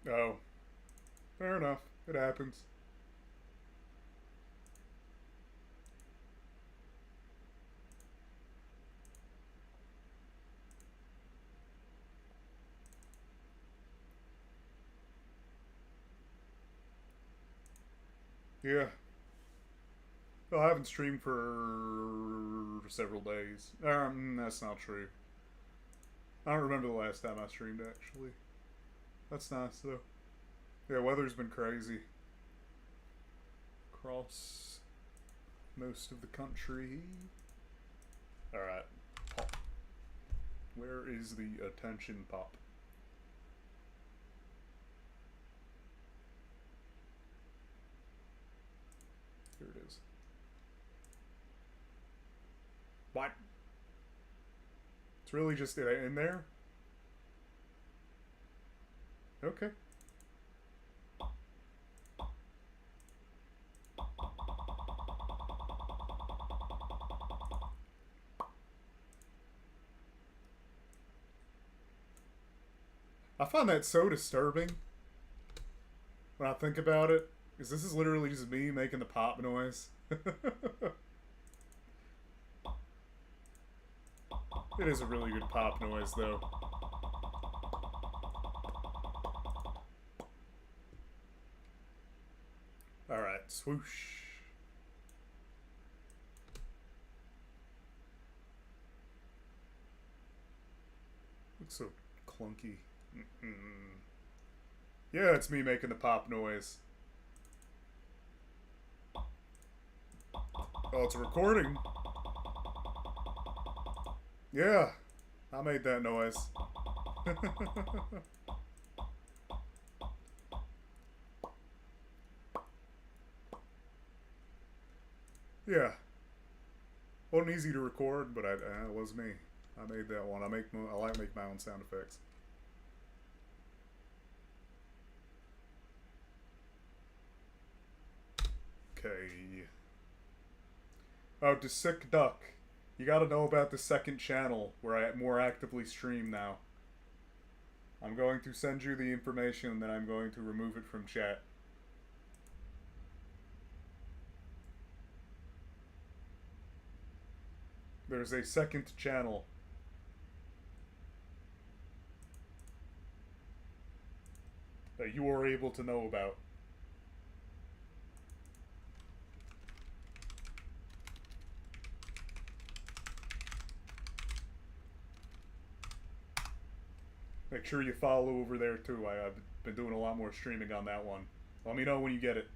Oh. Fair enough. It happens. Yeah. Well, I haven't streamed for several days. That's not true. I don't remember the last time I streamed, actually. That's nice, though. Yeah, weather's been crazy. Across most of the country. Alright. Pop. Where is the attention pop? Here it is. What? It's really just in there? Okay. I find that so disturbing when I think about it, because this is literally just me making the pop noise. It is a really good pop noise, though. Alright, swoosh. Looks so clunky. Yeah, it's me making the pop noise. Oh, it's a recording. Yeah, I made that noise. Yeah. Wasn't easy to record, but it was me. I made that one. I like to make my own sound effects. Okay. Oh, to Sick Duck. You gotta know about the second channel where I more actively stream now. I'm going to send you the information and then I'm going to remove it from chat. There's a second channel. That you are able to know about. Make sure you follow over there too. I've been doing a lot more streaming on that one. Let me know when you get it.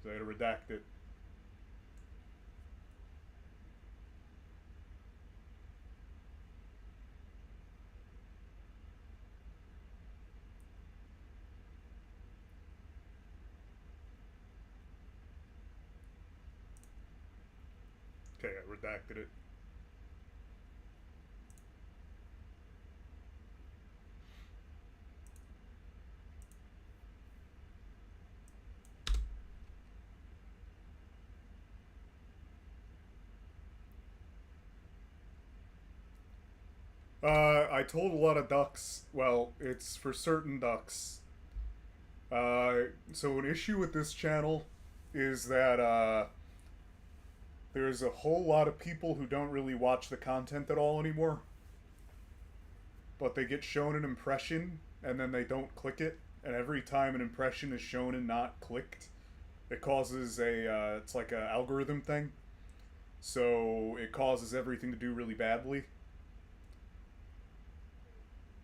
So I had to redact it. Okay, I redacted it. I told a lot of ducks. Well, it's for certain ducks. So an issue with this channel is that there's a whole lot of people who don't really watch the content at all anymore. But they get shown an impression and then they don't click it. And every time an impression is shown and not clicked, it causes it's like a algorithm thing. So it causes everything to do really badly.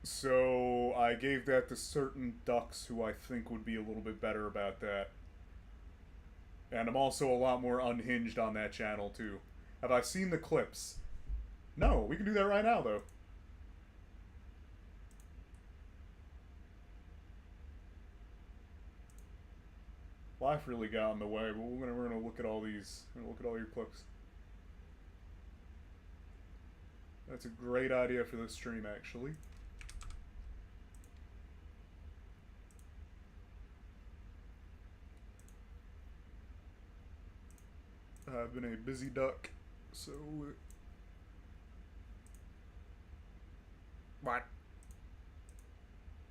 So I gave that to certain ducks who I think would be a little bit better about that. And I'm also a lot more unhinged on that channel too. Have I seen the clips? No, we can do that right now though. Life really got in the way, but we're gonna look at all these. We're gonna look at all your clips. That's a great idea for this stream, actually. I've been a busy duck, so... What?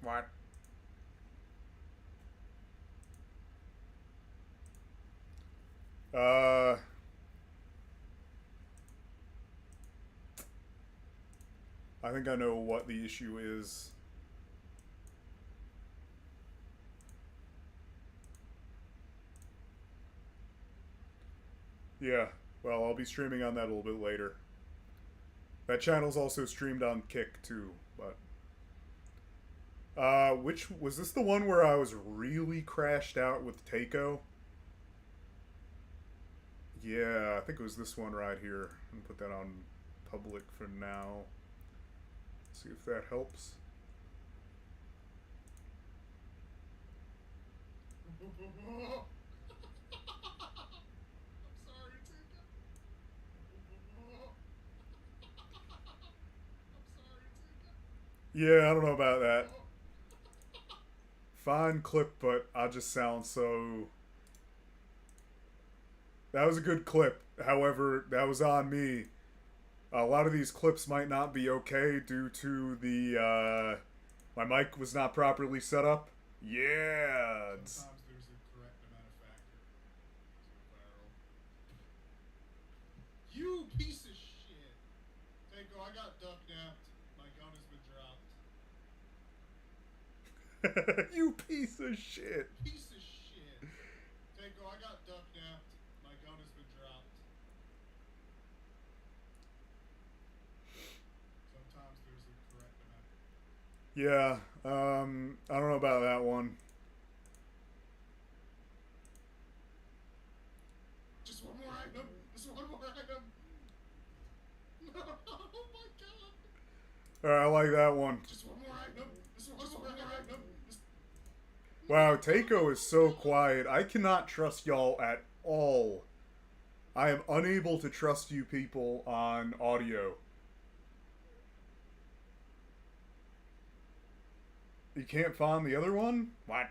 What? I think I know what the issue is. Yeah, well, I'll be streaming on that a little bit later. That channel's also streamed on Kick, too, but... which... Was this the one where I was really crashed out with Takeo? Yeah, I think it was this one right here. I'm gonna put that on public for now. See if that helps. Yeah, I don't know about that. Fine clip, but I just sound so... That was a good clip. However, that was on me. A lot of these clips might not be okay due to the, my mic was not properly set up. Yeah. Sometimes there's a correct amount of factor to a barrel. You piece of shit! Tango, I got duck napped. My gun has been dropped. You piece of shit. Piece of shit. Tango, I got duck napped. My gun has been dropped. Sometimes there's a correct amount. Yeah, I don't know about that one. Just one more item. Just one more item. No, oh my god. Alright, I like that one. Just one more item. Just one more item. Wow, Takeo is so quiet. I cannot trust y'all at all I am unable to trust you people on audio. You can't find the other one? What?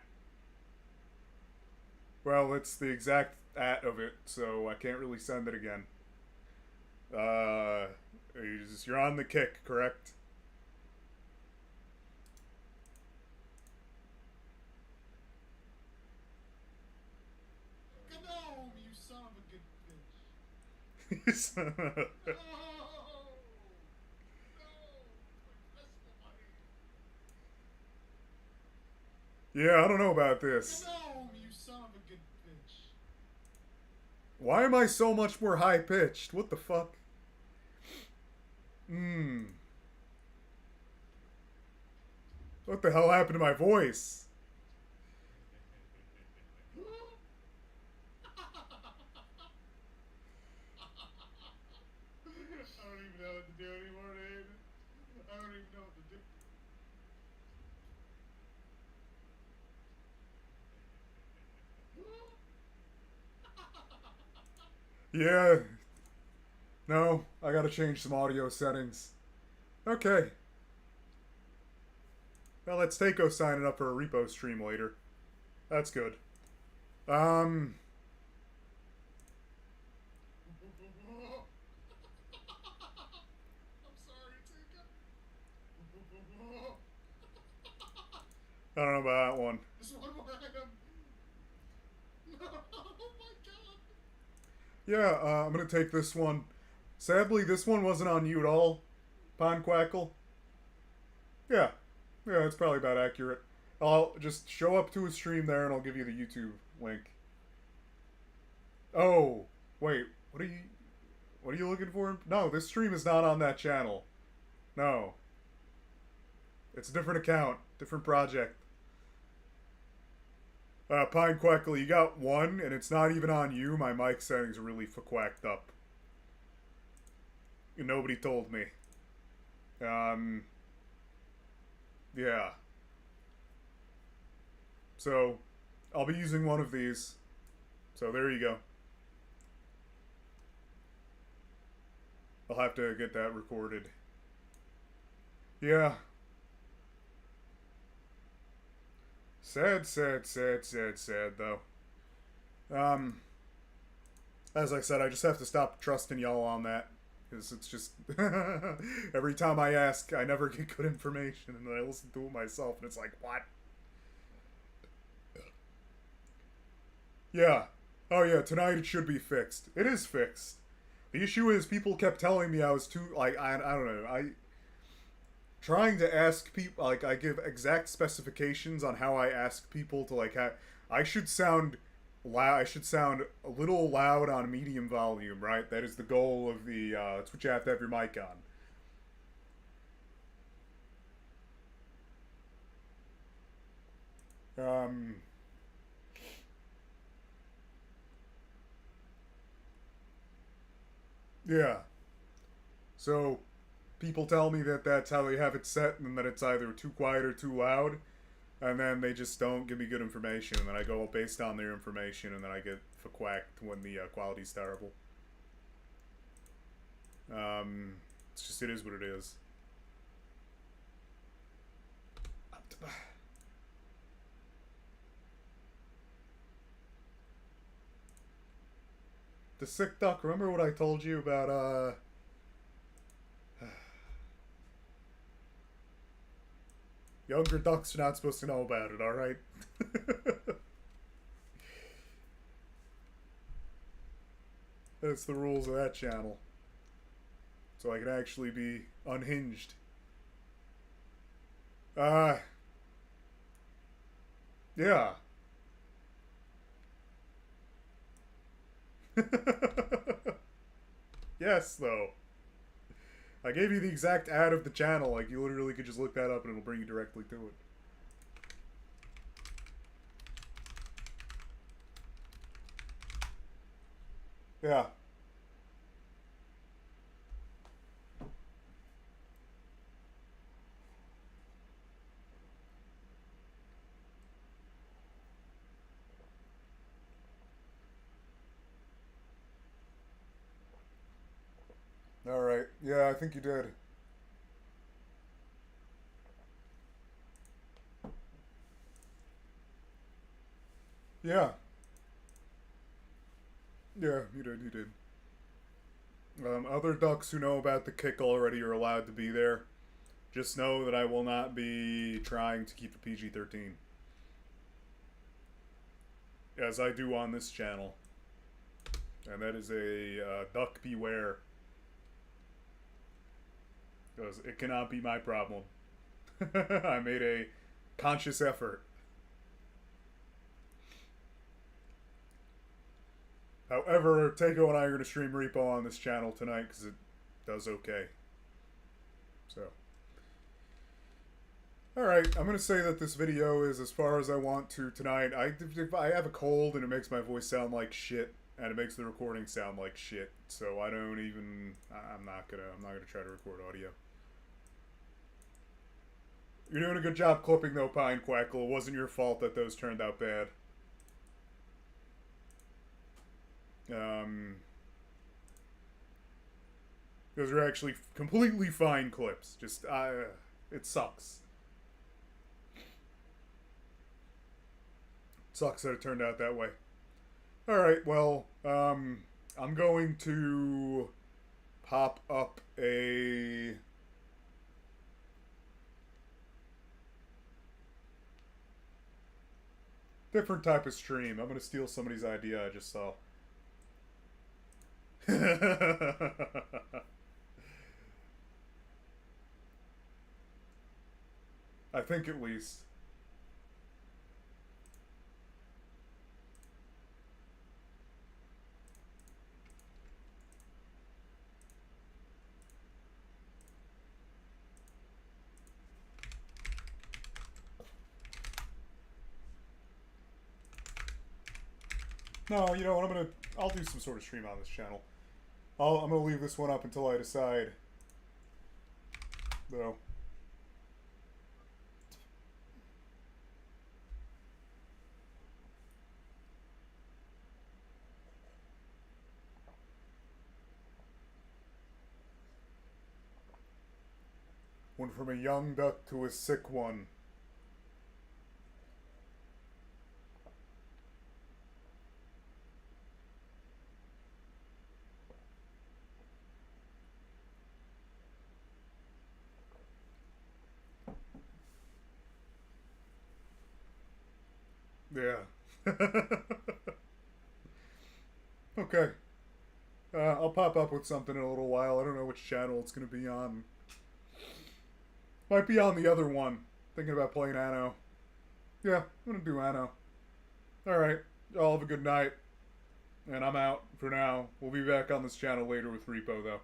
Well, it's the exact at of it, so I can't really send it again. You're on the kick, correct? Come on, you son of a good bitch. Yeah, No! No! My pistol money. I don't know about this. Come on, you son of a good bitch. Why am I so much more high pitched? What the fuck? What the hell happened to my voice? I don't even know what to do anymore, dude. I don't even know what to do. Yeah. No, I gotta change some audio settings. Okay. Well, let's Takeo signing up for a repo stream later. That's good. I'm sorry, Tika. I don't know about that one. Just one more item. No, oh my god. Yeah, I'm gonna take this one. Sadly, this one wasn't on you at all, Pondquackle. Yeah, it's probably about accurate. I'll just show up to a stream there and I'll give you the YouTube link. Oh, wait, what are you looking for? No, this stream is not on that channel. No. It's a different account, different project. Pondquackle, you got one, and it's not even on you. My mic settings are really fuckwacked up. And nobody told me. Yeah. So, I'll be using one of these. So there you go. I'll have to get that recorded. Yeah. Sad, though. As I said, I just have to stop trusting y'all on that. Because it's just... every time I ask, I never get good information, and then I listen to it myself, and it's like, what? Yeah. Oh yeah, tonight it should be fixed. It is fixed. The issue is people kept telling me I was too, like, I don't know, trying to ask people, like, I give exact specifications on how I ask people to, like, I should sound loud, I should sound a little loud on medium volume, right? That is the goal of the, that's what you have to have your mic on. Yeah. So, people tell me that that's how they have it set, and that it's either too quiet or too loud, and then they just don't give me good information, and then I go based on their information, and then I get fuckwacked when the quality's terrible. It's just, it is what it is. The sick duck, remember what I told you about, younger ducks are not supposed to know about it, alright? That's the rules of that channel. So I can actually be unhinged. Yeah. Yes, though. I gave you the exact ad of the channel. Like, you literally could just look that up and it'll bring you directly to it. Yeah. Yeah, I think you did. Yeah. Yeah, you did, you did. Other ducks who know about the kick already are allowed to be there. Just know that I will not be trying to keep the PG-13. As I do on this channel. And that is a duck beware. Because it cannot be my problem. I made a conscious effort. However, Takeo and I are going to stream Repo on this channel tonight because it does okay. So. Alright, I'm going to say that this video is as far as I want to tonight. I have a cold and it makes my voice sound like shit. And it makes the recording sound like shit. So I don't even... I'm not gonna try to record audio. You're doing a good job clipping though, Pine Quackle. It wasn't your fault that those turned out bad. Those are actually completely fine clips. Just, it sucks. Sucks that it turned out that way. Alright, well, I'm going to pop up a... different type of stream. I'm going to steal somebody's idea I just saw. I think at least. No, you know what, I'll do some sort of stream on this channel. I'm gonna leave this one up until I decide. Though. Went from a young duck to a sick one. Yeah. Okay. I'll pop up with something in a little while. I don't know which channel it's going to be on. Might be on the other one. Thinking about playing Anno. Yeah, I'm going to do Anno. Alright. Y'all have a good night. And I'm out for now. We'll be back on this channel later with Repo, though.